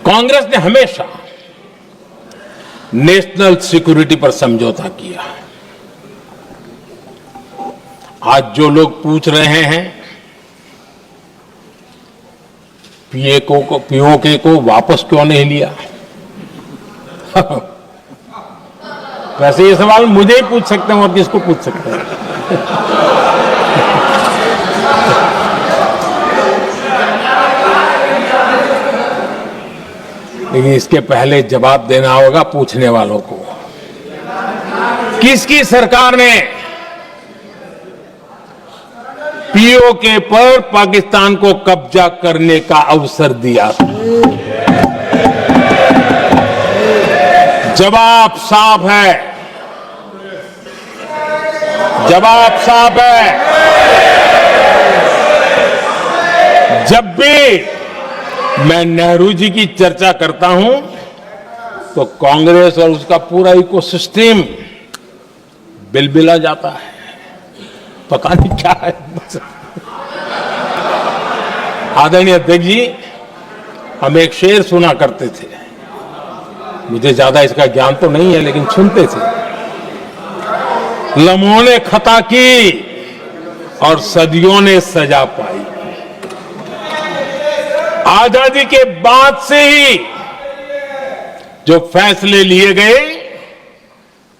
कांग्रेस ने हमेशा नेशनल सिक्योरिटी पर समझौता किया। आज जो लोग पूछ रहे हैं पीओके को वापस क्यों नहीं लिया, वैसे ये सवाल मुझे ही पूछ सकते हैं और किसको पूछ सकते हैं। लेकिन इसके पहले जवाब देना होगा पूछने वालों को। किसकी सरकार ने पीओके पर पाकिस्तान को कब्जा करने का अवसर दिया? जवाब साफ है, जवाब साफ है। जब भी मैं नेहरू जी की चर्चा करता हूं तो कांग्रेस और उसका पूरा इकोसिस्टम बिलबिला जाता है, पता नहीं क्या है। आदरणीय अध्यक्ष जी, हम एक शेर सुना करते थे, मुझे ज्यादा इसका ज्ञान तो नहीं है लेकिन सुनते थे। लम्हों ने खता की और सदियों ने सजा पाई। आजादी के बाद से ही जो फैसले लिए गए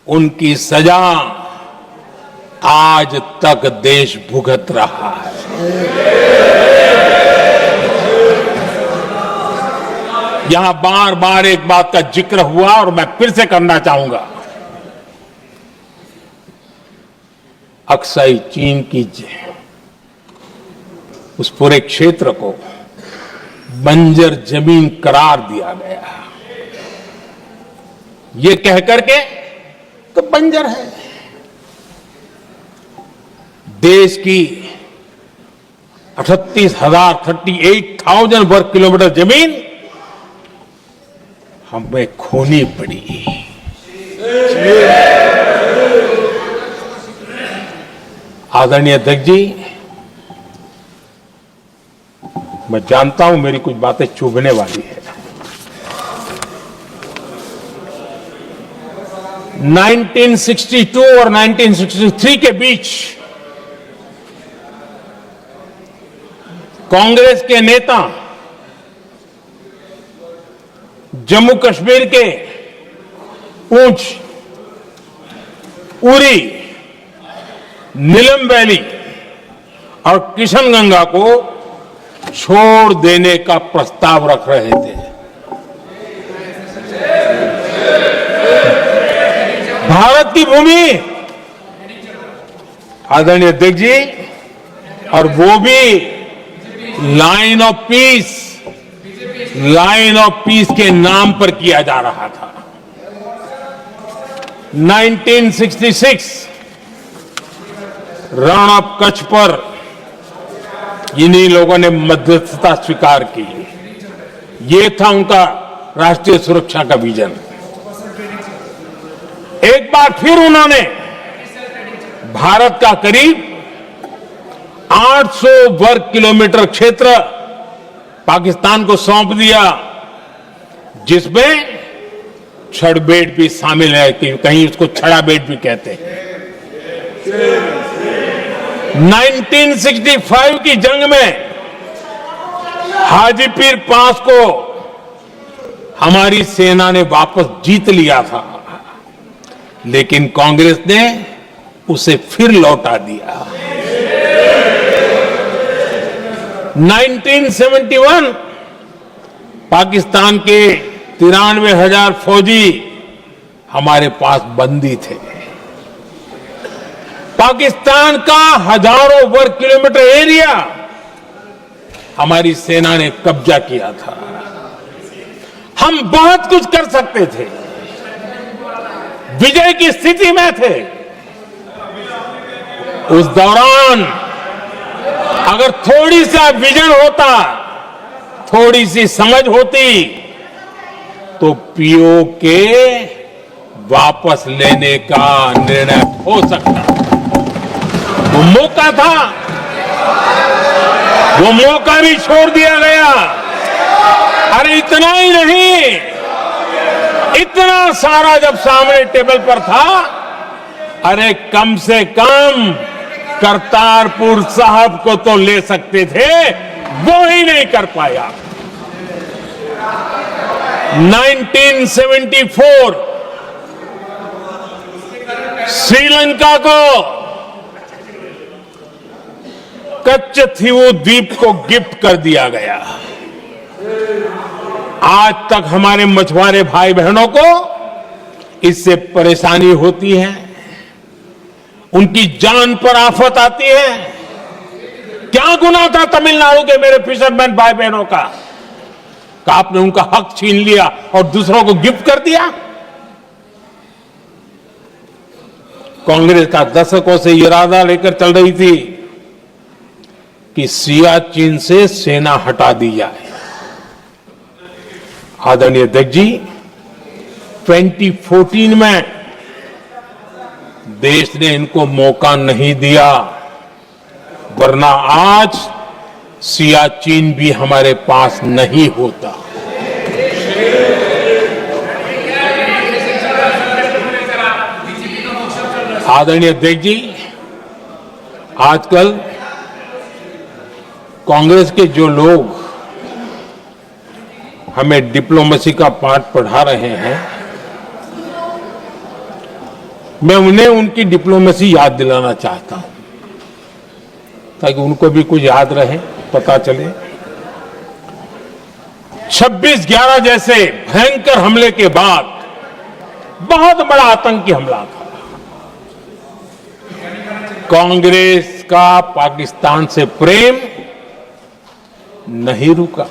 उनकी सजा आज तक देश भुगत रहा है। यहां बार बार एक बात का जिक्र हुआ और मैं फिर से करना चाहूंगा। अक्साई चीन की उस पूरे क्षेत्र को बंजर जमीन करार दिया गया, ये कहकर के तो बंजर है। देश की 38,000 वर्ग किलोमीटर जमीन हमें खोनी पड़ी। आदरणीय अध्यक्ष जी, मैं जानता हूं मेरी कुछ बातें चुभने वाली है। 1962 और 1963 के बीच कांग्रेस के नेता जम्मू कश्मीर के पूंछ, उरी, नीलम वैली और किशनगंगा को छोड़ देने का प्रस्ताव रख रहे थे। भारत की भूमि, आदरणीय अध्यक्ष जी, और वो भी लाइन ऑफ पीस के नाम पर किया जा रहा था। 1966 रण ऑफ कच्छ पर इन्हीं लोगों ने मध्यस्थता स्वीकार की। ये था उनका राष्ट्रीय सुरक्षा का विजन। एक बार फिर उन्होंने भारत का करीब 800 वर्ग किलोमीटर क्षेत्र पाकिस्तान को सौंप दिया, जिसमें छड़ बेट भी शामिल है, कि कहीं उसको छड़ा बेट भी कहते हैं। 1965 की जंग में हाजीपीर पास को हमारी सेना ने वापस जीत लिया था, लेकिन कांग्रेस ने उसे फिर लौटा दिया। 1971 पाकिस्तान के 93,000 फौजी हमारे पास बंदी थे। पाकिस्तान का हजारों वर्ग किलोमीटर एरिया हमारी सेना ने कब्जा किया था। हम बहुत कुछ कर सकते थे, विजय की स्थिति में थे। उस दौरान अगर थोड़ी सा विजन होता, थोड़ी सी समझ होती, तो पीओके वापस लेने का निर्णय हो सकता। वो मौका था, वो मौका भी छोड़ दिया गया। अरे इतना ही नहीं, इतना सारा जब सामने टेबल पर था, अरे कम से कम करतारपुर साहब को तो ले सकते थे, वो ही नहीं कर पाया। 1974 श्रीलंका को कच्चथीवू द्वीप को गिफ्ट कर दिया गया। आज तक हमारे मछुआरे भाई बहनों को इससे परेशानी होती है, उनकी जान पर आफत आती है। क्या गुनाह था तमिलनाडु के मेरे फिशरमैन भाई बहनों का, कि आपने उनका हक छीन लिया और दूसरों को गिफ्ट कर दिया? कांग्रेस का दशकों से इरादा लेकर चल रही थी कि सियाचिन से सेना हटा दी जाए। आदरणीय अध्यक्ष जी, 2014 में देश ने इनको मौका नहीं दिया, वरना आज सियाचिन भी हमारे पास नहीं होता। आदरणीय अध्यक्ष जी, आजकल कांग्रेस के जो लोग हमें डिप्लोमेसी का पाठ पढ़ा रहे हैं, मैं उन्हें उनकी डिप्लोमेसी याद दिलाना चाहता हूं, ताकि उनको भी कुछ याद रहे, पता चले। 26/11 जैसे भयंकर हमले के बाद बहुत बड़ा आतंकी हमला था। कांग्रेस का पाकिस्तान से प्रेम नहीं रुका।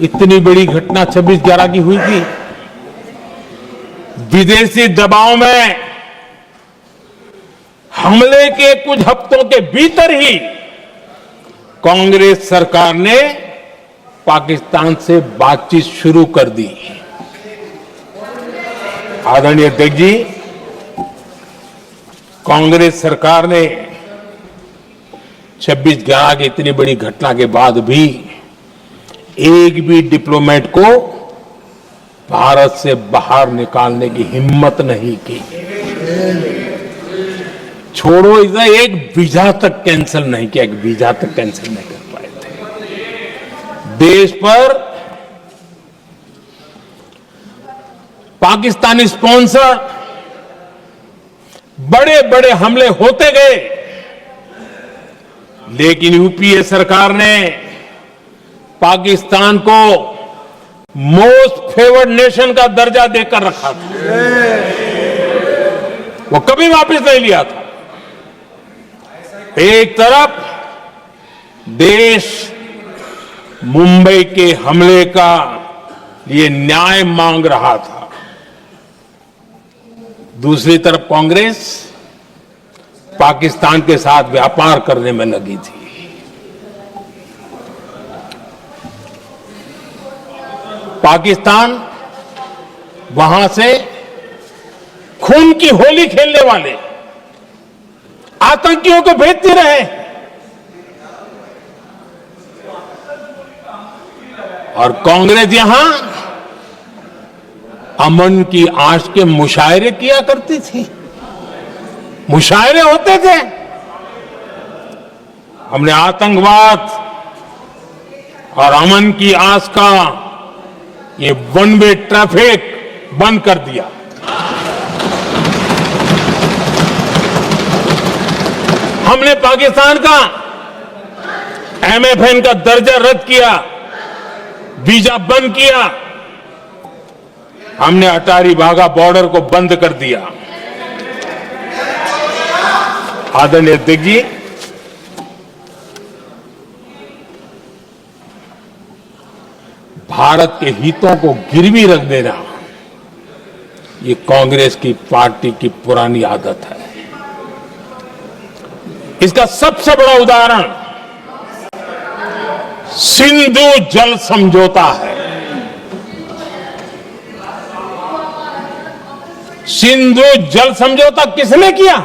इतनी बड़ी घटना 26/11 की हुई थी। विदेशी दबाव में हमले के कुछ हफ्तों के भीतर ही कांग्रेस सरकार ने पाकिस्तान से बातचीत शुरू कर दी। आदरणीय अध्यक्ष जी, कांग्रेस सरकार ने 26/11 की इतनी बड़ी घटना के बाद भी एक भी डिप्लोमेट को भारत से बाहर निकालने की हिम्मत नहीं की। छोड़ो इधर, एक वीजा तक कैंसिल नहीं किया, एक वीजा तक कैंसिल नहीं कर पाए थे। देश पर पाकिस्तानी स्पॉन्सर बड़े बड़े हमले होते गए, लेकिन यूपीए सरकार ने पाकिस्तान को मोस्ट फेवर्ड नेशन का दर्जा देकर रखा था। वो कभी वापस नहीं लिया था। एक तरफ देश मुंबई के हमले का लिए न्याय मांग रहा था, दूसरी तरफ कांग्रेस पाकिस्तान के साथ व्यापार करने में लगी थी। पाकिस्तान वहां से खून की होली खेलने वाले आतंकियों को भेजते रहे और कांग्रेस यहां अमन की आश के मुशायरे किया करती थी। मुशायरे होते थे। हमने आतंकवाद और अमन की आस का ये वन वे ट्रैफिक बंद कर दिया। हमने पाकिस्तान का MFN का दर्जा रद्द किया, वीजा बंद किया। हमने अटारी वाघा बॉर्डर को बंद कर दिया। आदरणीय अध्यक्ष जी, भारत के हितों को गिरवी रख देना ये कांग्रेस की पार्टी की पुरानी आदत है। इसका सबसे बड़ा उदाहरण सिंधु जल समझौता है। सिंधु जल समझौता किसने किया?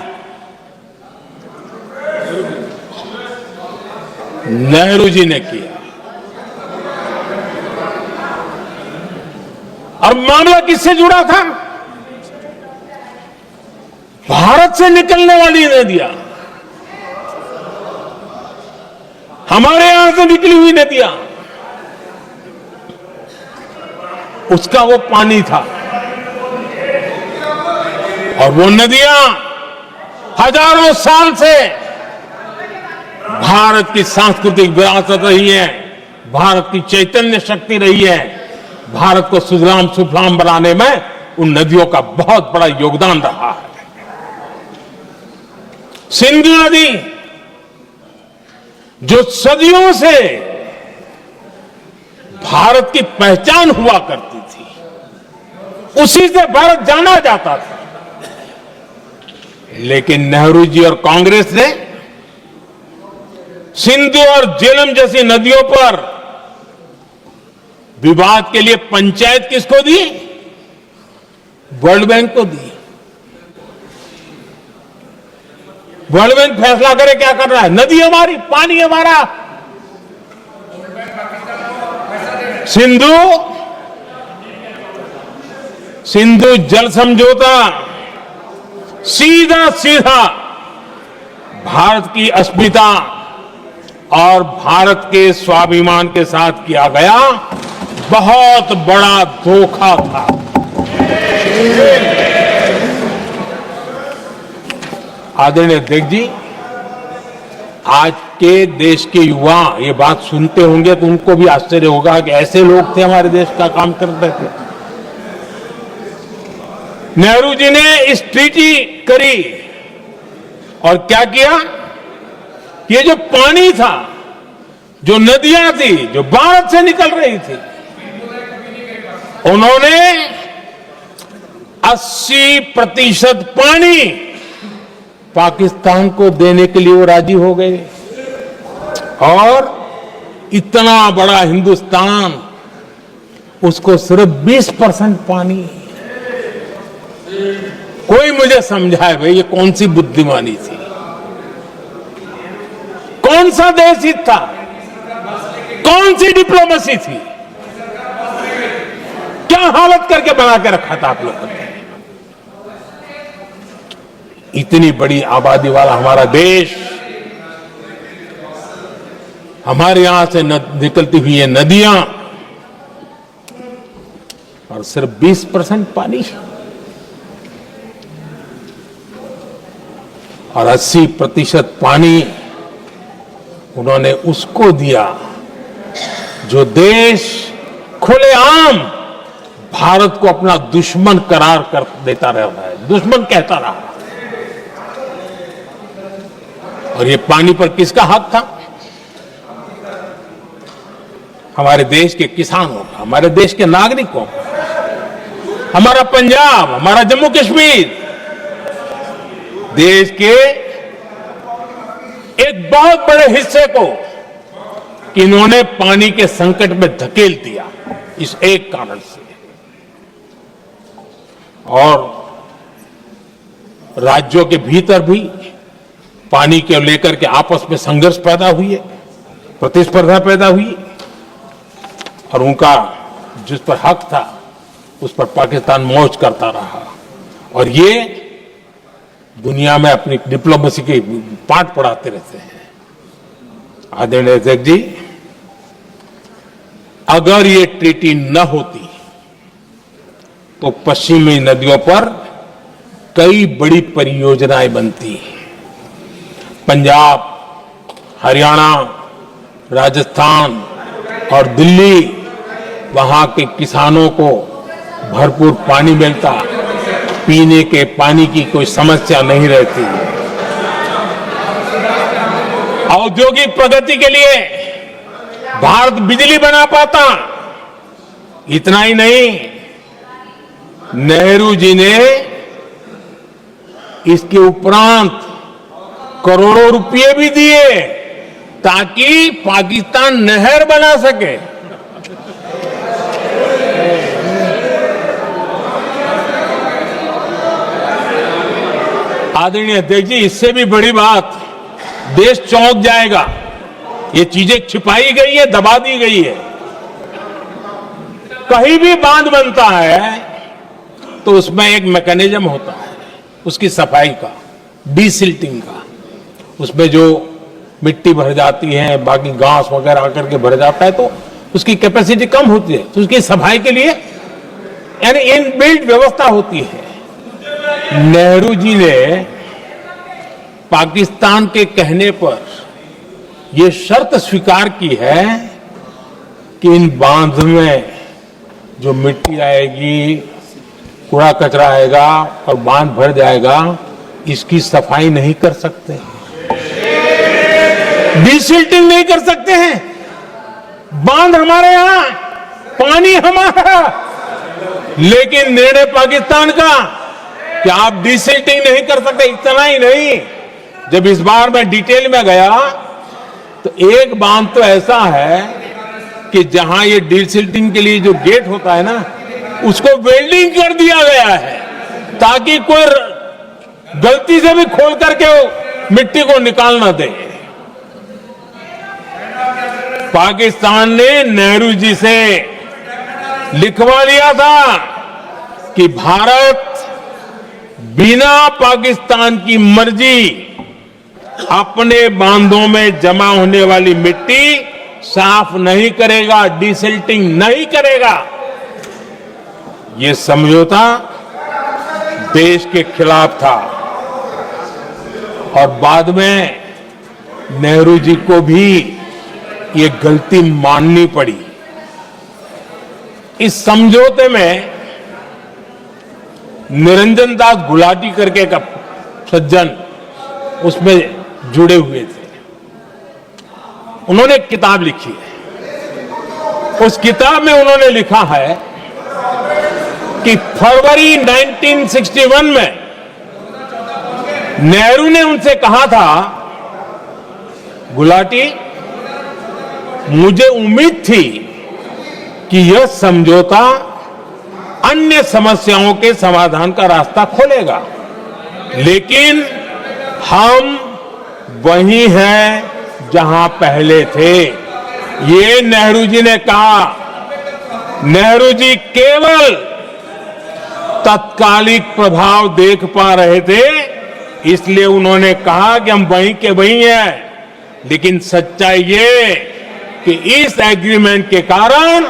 नेहरू जी ने किया। और मामला किससे जुड़ा था? भारत से निकलने वाली नदियां, हमारे यहां से निकली हुई नदियां, उसका वो पानी था। और वो नदियां हजारों साल से भारत की सांस्कृतिक विरासत रही है, भारत की चैतन्य शक्ति रही है। भारत को सुजलाम सुफलाम बनाने में उन नदियों का बहुत बड़ा योगदान रहा है। सिंधु नदी जो सदियों से भारत की पहचान हुआ करती थी, उसी से भारत जाना जाता था। लेकिन नेहरू जी और कांग्रेस ने सिंधु और झेलम जैसी नदियों पर विवाद के लिए पंचायत किसको दी? वर्ल्ड बैंक को दी। वर्ल्ड बैंक फैसला करे क्या कर रहा है। नदी हमारी, पानी हमारा। सिंधु जल समझौता सीधा सीधा भारत की अस्मिता और भारत के स्वाभिमान के साथ किया गया बहुत बड़ा धोखा था। आदरणीय अध्यक्ष जी, आज के देश के युवा ये बात सुनते होंगे तो उनको भी आश्चर्य होगा कि ऐसे लोग थे हमारे देश का काम करते थे। नेहरू जी ने इस ट्रीटी करी और क्या किया? ये जो पानी था, जो नदियां थी, जो भारत से निकल रही थी, उन्होंने 80% पानी पाकिस्तान को देने के लिए वो राजी हो गए। और इतना बड़ा हिंदुस्तान, उसको सिर्फ 20% पानी। कोई मुझे समझाए भाई ये कौन सी बुद्धिमानी थी, कौन सा देश हित था, कौन सी डिप्लोमेसी थी, क्या हालत करके बना के रखा था आप लोगों ने। इतनी बड़ी आबादी वाला हमारा देश, हमारे यहां से निकलती हुई ये नदियां, और सिर्फ 20% पानी, और 80% पानी उन्होंने उसको दिया जो देश खुलेआम भारत को अपना दुश्मन करार कर देता रहा है, दुश्मन कहता रहा। और ये पानी पर किसका हक था? हमारे देश के किसानों का, हमारे देश के नागरिकों का। हमारा पंजाब, हमारा जम्मू कश्मीर देश के एक बहुत बड़े हिस्से को इन्होंने पानी के संकट में धकेल दिया। इस एक कारण से। और राज्यों के भीतर भी पानी के लेकर के आपस में संघर्ष पैदा हुई है, प्रतिस्पर्धा पैदा हुई, और उनका जिस पर हक था उस पर पाकिस्तान मौज करता रहा, और ये दुनिया में अपनी डिप्लोमेसी के पाठ पढ़ाते रहते हैं। आदरणीय अध्यक्ष जी, अगर ये ट्रीटी न होती तो पश्चिमी नदियों पर कई बड़ी परियोजनाएं बनती। पंजाब, हरियाणा, राजस्थान और दिल्ली, वहां के किसानों को भरपूर पानी मिलता, पीने के पानी की कोई समस्या नहीं रहती। औद्योगिक प्रगति के लिए भारत बिजली बना पाता। इतना ही नहीं, नेहरू जी ने इसके उपरांत करोड़ों रुपए भी दिए ताकि पाकिस्तान नहर बना सके। आदरणीय अध्यक्ष जी, इससे भी बड़ी बात, देश चौंक जाएगा। ये चीजें छिपाई गई है, दबा दी गई है। कहीं भी बांध बनता है तो उसमें एक मैकेनिज्म होता है उसकी सफाई का, डीसिल्टिंग का। उसमें जो मिट्टी भर जाती है, बाकी घास वगैरह आकर के भर जाता है, तो उसकी कैपेसिटी कम होती है, तो उसकी सफाई के लिए यानी इनबिल्ट व्यवस्था होती है। नेहरू जी ने पाकिस्तान के कहने पर यह शर्त स्वीकार की है कि इन बांध में जो मिट्टी आएगी, कूड़ा कचरा आएगा और बांध भर जाएगा, इसकी सफाई नहीं कर सकते, डीसिल्टिंग नहीं कर सकते हैं। बांध हमारे यहां, पानी हमारा, लेकिन निर्णय पाकिस्तान का कि आप डीसिल्टिंग नहीं कर सकते। इतना ही नहीं, जब इस बार मैं डिटेल में गया तो एक बांध तो ऐसा है कि जहां ये डीसिल्टिंग के लिए जो गेट होता है ना, उसको वेल्डिंग कर दिया गया है ताकि कोई गलती से भी खोल करके वो मिट्टी को निकाल ना दे। पाकिस्तान ने नेहरू जी से लिखवा लिया था कि भारत बिना पाकिस्तान की मर्जी अपने बांधों में जमा होने वाली मिट्टी साफ नहीं करेगा, डीसिल्टिंग नहीं करेगा। ये समझौता देश के खिलाफ था और बाद में नेहरू जी को भी ये गलती माननी पड़ी। इस समझौते में निरंजन दास गुलाटी करके का सज्जन उसमें जुड़े हुए थे। उन्होंने एक किताब लिखी है। उस किताब में उन्होंने लिखा है कि फरवरी 1961 में नेहरू ने उनसे कहा था, गुलाटी, मुझे उम्मीद थी कि यह समझौता अन्य समस्याओं के समाधान का रास्ता खोलेगा, लेकिन हम वही हैं जहां पहले थे। ये नेहरू जी ने कहा। नेहरू जी केवल तत्कालिक प्रभाव देख पा रहे थे, इसलिए उन्होंने कहा कि हम वहीं के वहीं हैं, लेकिन सच्चाई ये कि इस एग्रीमेंट के कारण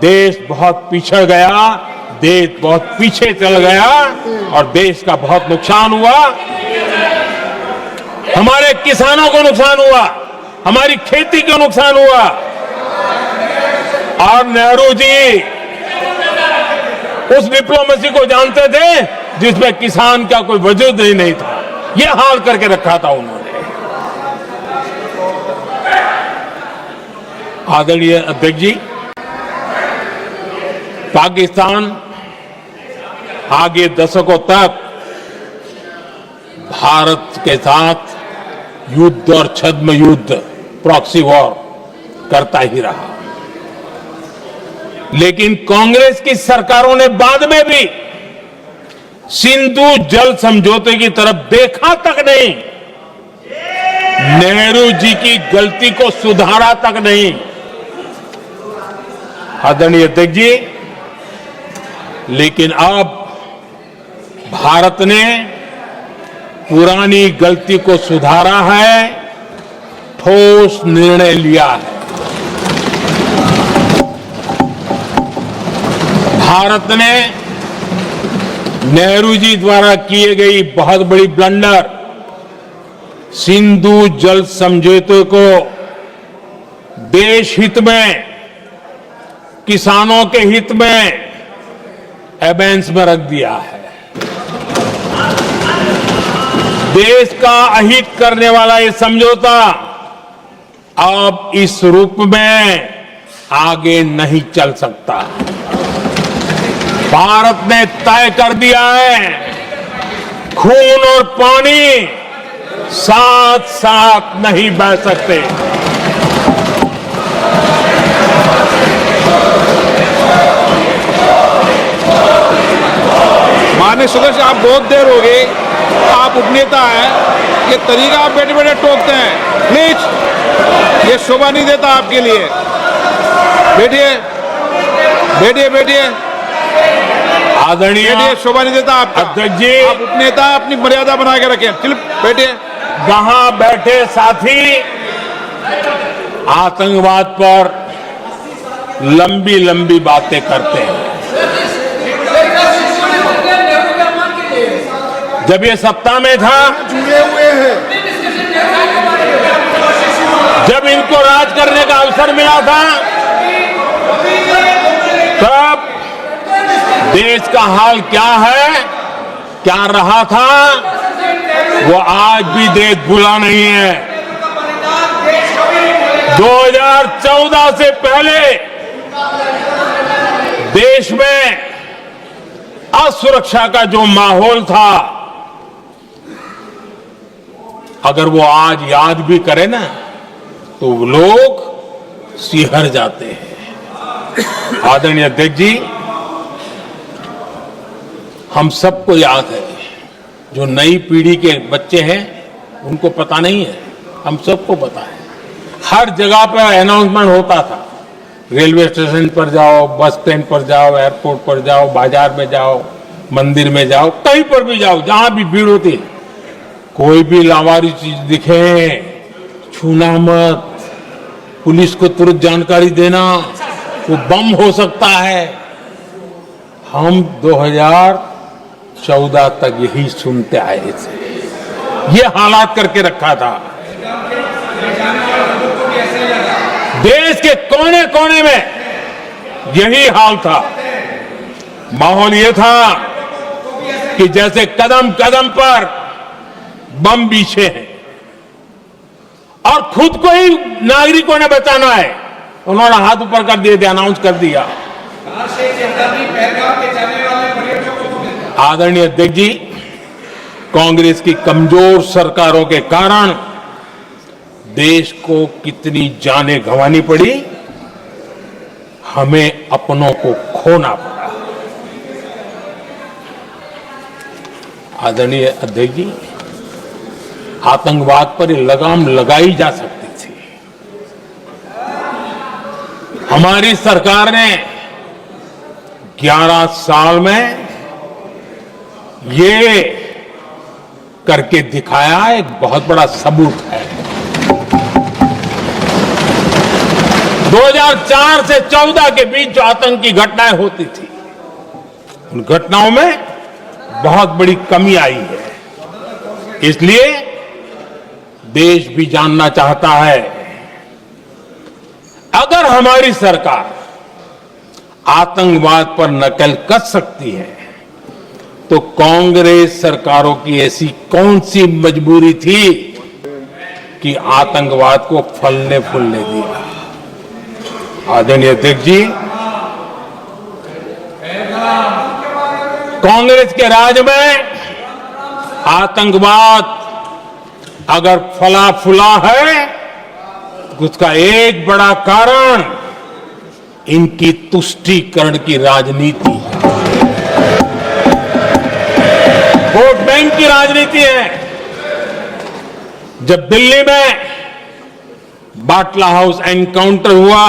देश बहुत पिछड़ गया, देश बहुत पीछे चल गया और देश का बहुत नुकसान हुआ। हमारे किसानों को नुकसान हुआ, हमारी खेती को नुकसान हुआ। और नेहरू जी उस डिप्लोमेसी को जानते थे जिसमें किसान का कोई वजूद ही नहीं था। यह हाल करके रखा था उन्होंने। आदरणीय अध्यक्ष जी, पाकिस्तान आगे दशकों तक भारत के साथ युद्ध और छद्म युद्ध, प्रॉक्सी वॉर करता ही रहा। लेकिन कांग्रेस की सरकारों ने बाद में भी सिंधु जल समझौते की तरफ देखा तक नहीं, नेहरू जी की गलती को सुधारा तक नहीं। आदरणीय अध्यक्ष जी, लेकिन अब भारत ने पुरानी गलती को सुधारा है, ठोस निर्णय लिया है। भारत ने नेहरू जी द्वारा किए गई बहुत बड़ी ब्लंडर सिंधु जल समझौते को देश हित में, किसानों के हित में एबेंस में रख दिया है। देश का अहित करने वाला ये समझौता अब इस रूप में आगे नहीं चल सकता। भारत ने तय कर दिया है, खून और पानी साथ साथ नहीं बह सकते। माननीय सदस्य, आप बहुत देर हो गई, आप उपनेता हैं, ये तरीका आप बैठे बैठे टोकते हैं, प्लीज, ये शोभा नहीं देता आपके लिए। बैठिए बैठिए बैठिए आदरणीय, बैठिए, शोभा नहीं देता आपका। अध्यक्ष जी, आप उपनेता, अपनी मर्यादा बना के रखें। चल बैठिए। वहां बैठे साथी आतंकवाद पर लंबी लंबी बातें करते हैं। जब ये सत्ता में था, जुड़े हुए हैं, जब इनको राज करने का अवसर मिला था, तब देश का हाल क्या है, क्या रहा था, वो आज भी देश भूला नहीं है। 2014 से पहले देश में असुरक्षा का जो माहौल था, अगर वो आज याद भी करे ना, तो लोग सिहर जाते हैं। आदरणीय अध्यक्ष जी, हम सबको याद है, जो नई पीढ़ी के बच्चे हैं उनको पता नहीं है, हम सबको पता है। हर जगह पर अनाउंसमेंट होता था, रेलवे स्टेशन पर जाओ, बस स्टैंड पर जाओ, एयरपोर्ट पर जाओ, बाजार में जाओ, मंदिर में जाओ, कहीं पर भी जाओ, जहां भी भीड़ होती है, कोई भी लावारिस चीज दिखे छूना मत, पुलिस को तुरंत जानकारी देना, वो बम हो सकता है। हम 2014 तक यही सुनते आए थे, ये हालात करके रखा था। देश के कोने कोने में यही हाल था। माहौल ये था कि जैसे कदम कदम पर बम बिछे हैं और खुद को ही नागरिकों ने बचाना है, उन्होंने हाथ ऊपर कर दिए थे, अनाउंस कर दिया। आदरणीय अध्यक्ष जी, कांग्रेस की कमजोर सरकारों के कारण देश को कितनी जानें गंवानी पड़ी, हमें अपनों को खोना पड़ा। आदरणीय अध्यक्ष जी, आतंकवाद पर लगाम लगाई जा सकती थी। हमारी सरकार ने 11 साल में ये करके दिखाया, एक बहुत बड़ा सबूत है। 2004 से 14 के बीच जो आतंक की घटनाएं होती थी, उन घटनाओं में बहुत बड़ी कमी आई है। इसलिए देश भी जानना चाहता है, अगर हमारी सरकार आतंकवाद पर नकेल कस सकती है, तो कांग्रेस सरकारों की ऐसी कौन सी मजबूरी थी कि आतंकवाद को फलने फूलने दिया। आदरणीय अध्यक्ष जी, कांग्रेस के राज में आतंकवाद अगर फला फूला है, उसका एक बड़ा कारण इनकी तुष्टीकरण की राजनीति है, वोट बैंक की राजनीति है। जब दिल्ली में बाटला हाउस एनकाउंटर हुआ,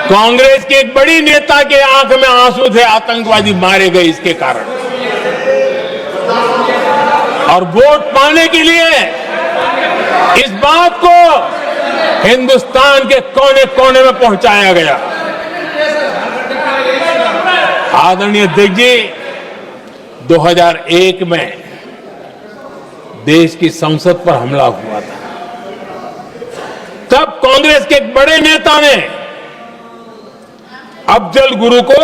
कांग्रेस के एक बड़ी नेता के आंख में आंसू थे, आतंकवादी मारे गए इसके कारण। और वोट पाने के लिए इस बात को हिंदुस्तान के कोने कोने में पहुंचाया गया। आदरणीय अध्यक्ष जी, 2001 में देश की संसद पर हमला हुआ था। तब कांग्रेस के एक बड़े नेता ने अफजल गुरु को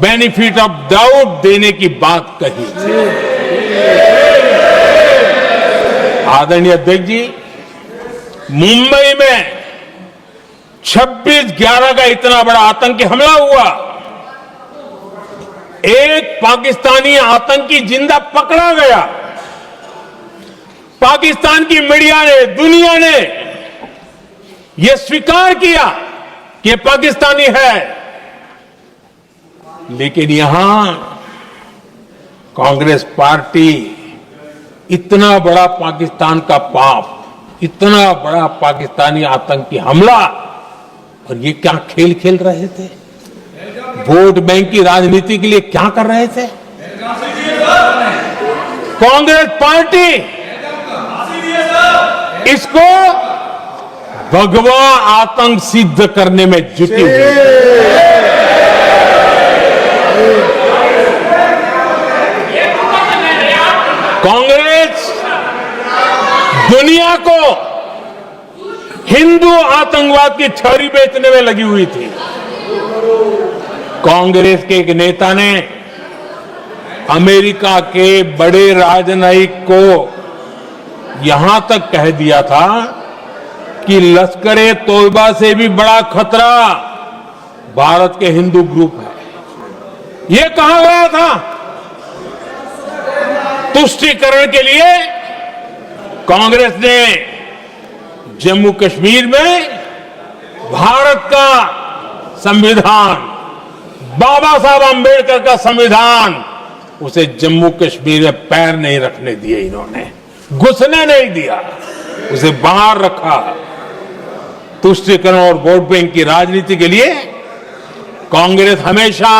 बेनिफिट ऑफ डाउट देने की बात कही थी। आदरणीय अध्यक्ष जी, मुंबई में 26/11 का इतना बड़ा आतंकी हमला हुआ, एक पाकिस्तानी आतंकी जिंदा पकड़ा गया। पाकिस्तान की मीडिया ने, दुनिया ने यह स्वीकार किया कि यह पाकिस्तानी है, लेकिन यहां कांग्रेस पार्टी इतना बड़ा पाकिस्तान का पाप, इतना बड़ा पाकिस्तानी आतंकी हमला, और ये क्या खेल खेल रहे थे? वोट बैंक की राजनीति के लिए क्या कर रहे थे? कांग्रेस पार्टी इसको भगवा आतंक सिद्ध करने में जुटी हुई है। कांग्रेस दुनिया को हिंदू आतंकवाद की थ्योरी बेचने में लगी हुई थी। कांग्रेस के एक नेता ने अमेरिका के बड़े राजनयिक को यहां तक कह दिया था कि लश्कर-ए तोयबा से भी बड़ा खतरा भारत के हिंदू ग्रुप है। यह कहा गया था। तुष्टीकरण के लिए कांग्रेस ने जम्मू कश्मीर में भारत का संविधान, बाबा साहब अंबेडकर का संविधान, उसे जम्मू कश्मीर में पैर नहीं रखने दिए। इन्होंने घुसने नहीं दिया, उसे बाहर रखा। तुष्टीकरण और वोट बैंक की राजनीति के लिए कांग्रेस हमेशा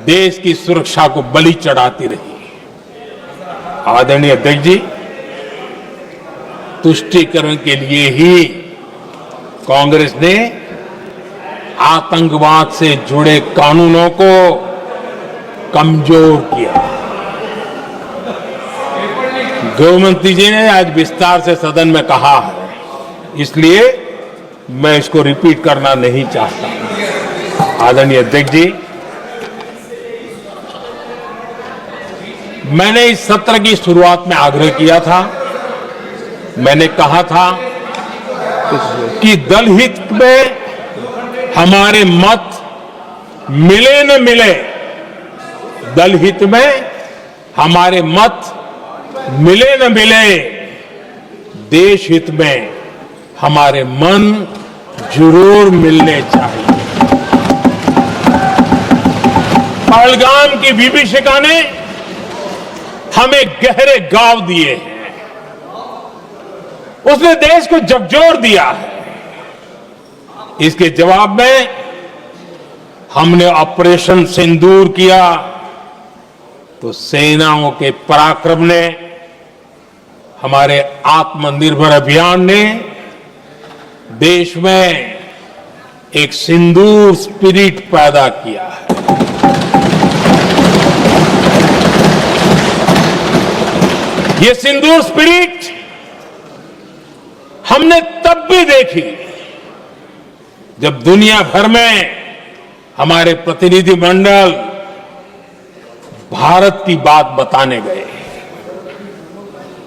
देश की सुरक्षा को बलि चढ़ाती रही। आदरणीय अध्यक्ष जी, तुष्टीकरण के लिए ही कांग्रेस ने आतंकवाद से जुड़े कानूनों को कमजोर किया। गृहमंत्री जी ने आज विस्तार से सदन में कहा है, इसलिए मैं इसको रिपीट करना नहीं चाहता। आदरणीय अध्यक्ष जी, मैंने इस सत्र की शुरुआत में आग्रह किया था, मैंने कहा था कि दल हित में हमारे मत मिले न मिले, दल हित में हमारे मत मिले न मिले, देश हित में हमारे मन जरूर मिलने चाहिए। पहलगाम की विभीषिका ने हमें गहरे घाव दिए हैं, उसने देश को झकझोर दिया है। इसके जवाब में हमने ऑपरेशन सिंदूर किया, तो सेनाओं के पराक्रम ने, हमारे आत्मनिर्भर अभियान ने देश में एक सिंदूर स्पिरिट पैदा किया है। ये सिंदूर स्पिरिट हमने तब भी देखी जब दुनिया भर में हमारे प्रतिनिधि मंडल भारत की बात बताने गए।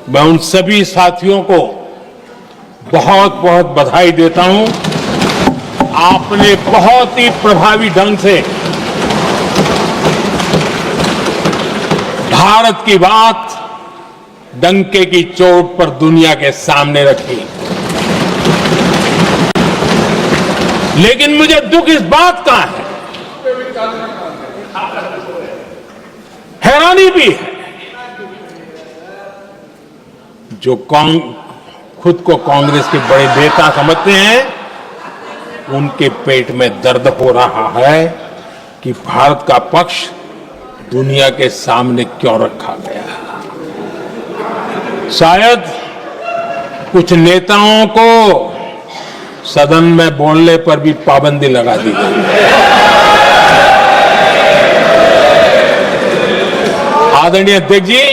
मैं उन सभी साथियों को बहुत बहुत बधाई देता हूं। आपने बहुत ही प्रभावी ढंग से भारत की बात डंके की चोट पर दुनिया के सामने रखी। लेकिन मुझे दुख इस बात का है, हैरानी भी है, जो खुद को कांग्रेस के बड़े नेता समझते हैं, उनके पेट में दर्द हो रहा है कि भारत का पक्ष दुनिया के सामने क्यों रखा गया। शायद कुछ नेताओं को सदन में बोलने पर भी पाबंदी लगा दी गई। आदरणीय अध्यक्ष जी,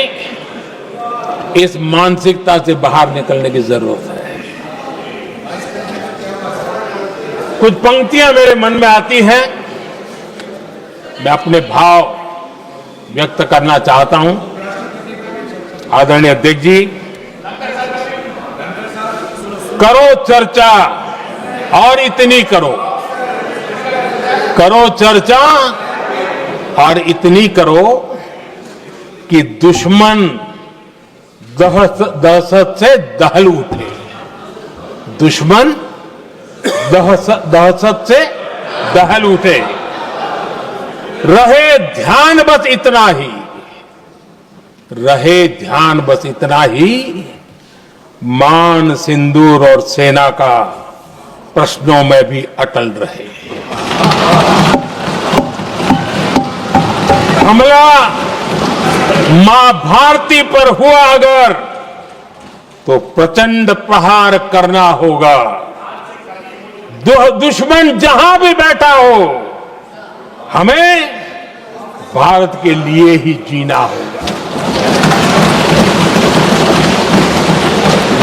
इस मानसिकता से बाहर निकलने की जरूरत है। कुछ पंक्तियां मेरे मन में आती हैं, मैं अपने भाव व्यक्त करना चाहता हूं। आदरणीय अध्यक्ष जी, करो चर्चा और इतनी करो, करो चर्चा और इतनी करो कि दुश्मन दहशत से दहल उठे, दुश्मन दहशत से दहल उठे। रहे ध्यान बस इतना ही, रहे ध्यान बस इतना ही, मान सिंदूर और सेना का प्रश्नों में भी अटल रहे। हमला मां भारती पर हुआ अगर, तो प्रचंड प्रहार करना होगा। दुश्मन जहां भी बैठा हो, हमें भारत के लिए ही जीना होगा।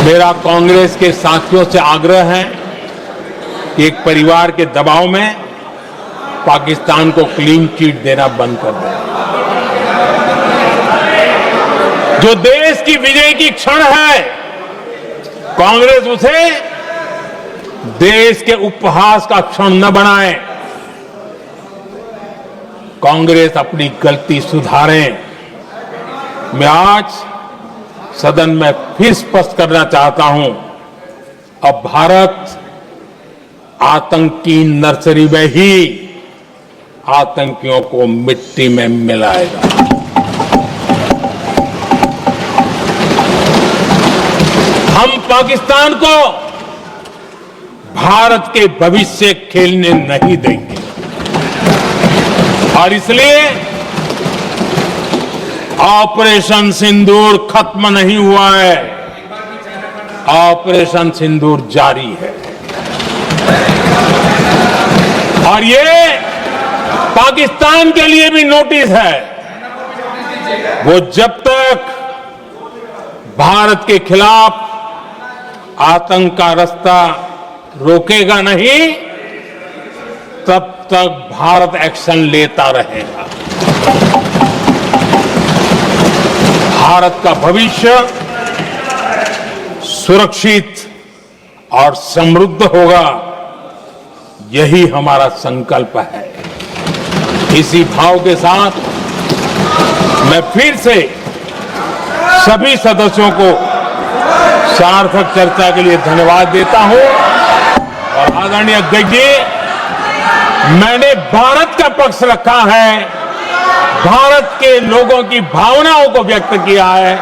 मेरा कांग्रेस के साथियों से आग्रह है कि एक परिवार के दबाव में पाकिस्तान को क्लीन चिट देना बंद कर दें। जो देश की विजय की क्षण है, कांग्रेस उसे देश के उपहास का क्षण न बनाए। कांग्रेस अपनी गलती सुधारें। मैं आज सदन में फिर स्पष्ट करना चाहता हूं, अब भारत आतंकी नर्सरी में ही आतंकियों को मिट्टी में मिलाएगा। हम पाकिस्तान को भारत के भविष्य खेलने नहीं देंगे और इसलिए ऑपरेशन सिंदूर खत्म नहीं हुआ है, ऑपरेशन सिंदूर जारी है। और ये पाकिस्तान के लिए भी नोटिस है, वो जब तक भारत के खिलाफ आतंक का रास्ता रोकेगा नहीं, तब तक भारत एक्शन लेता रहेगा। भारत का भविष्य सुरक्षित और समृद्ध होगा, यही हमारा संकल्प है। इसी भाव के साथ मैं फिर से सभी सदस्यों को सार्थक चर्चा के लिए धन्यवाद देता हूं। और आदरणीय अध्यक्ष जी, मैंने भारत का पक्ष रखा है, भारत के लोगों की भावनाओं को व्यक्त किया है।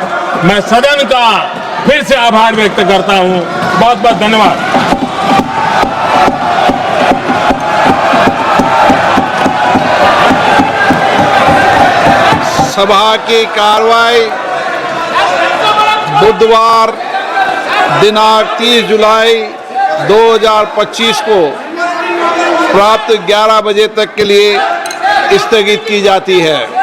मैं सदन का फिर से आभार व्यक्त करता हूं। बहुत बहुत धन्यवाद। सभा की कार्रवाई बुधवार दिनांक 30 जुलाई 2025 को प्राप्त 11 बजे तक के लिए स्थगित की जाती है।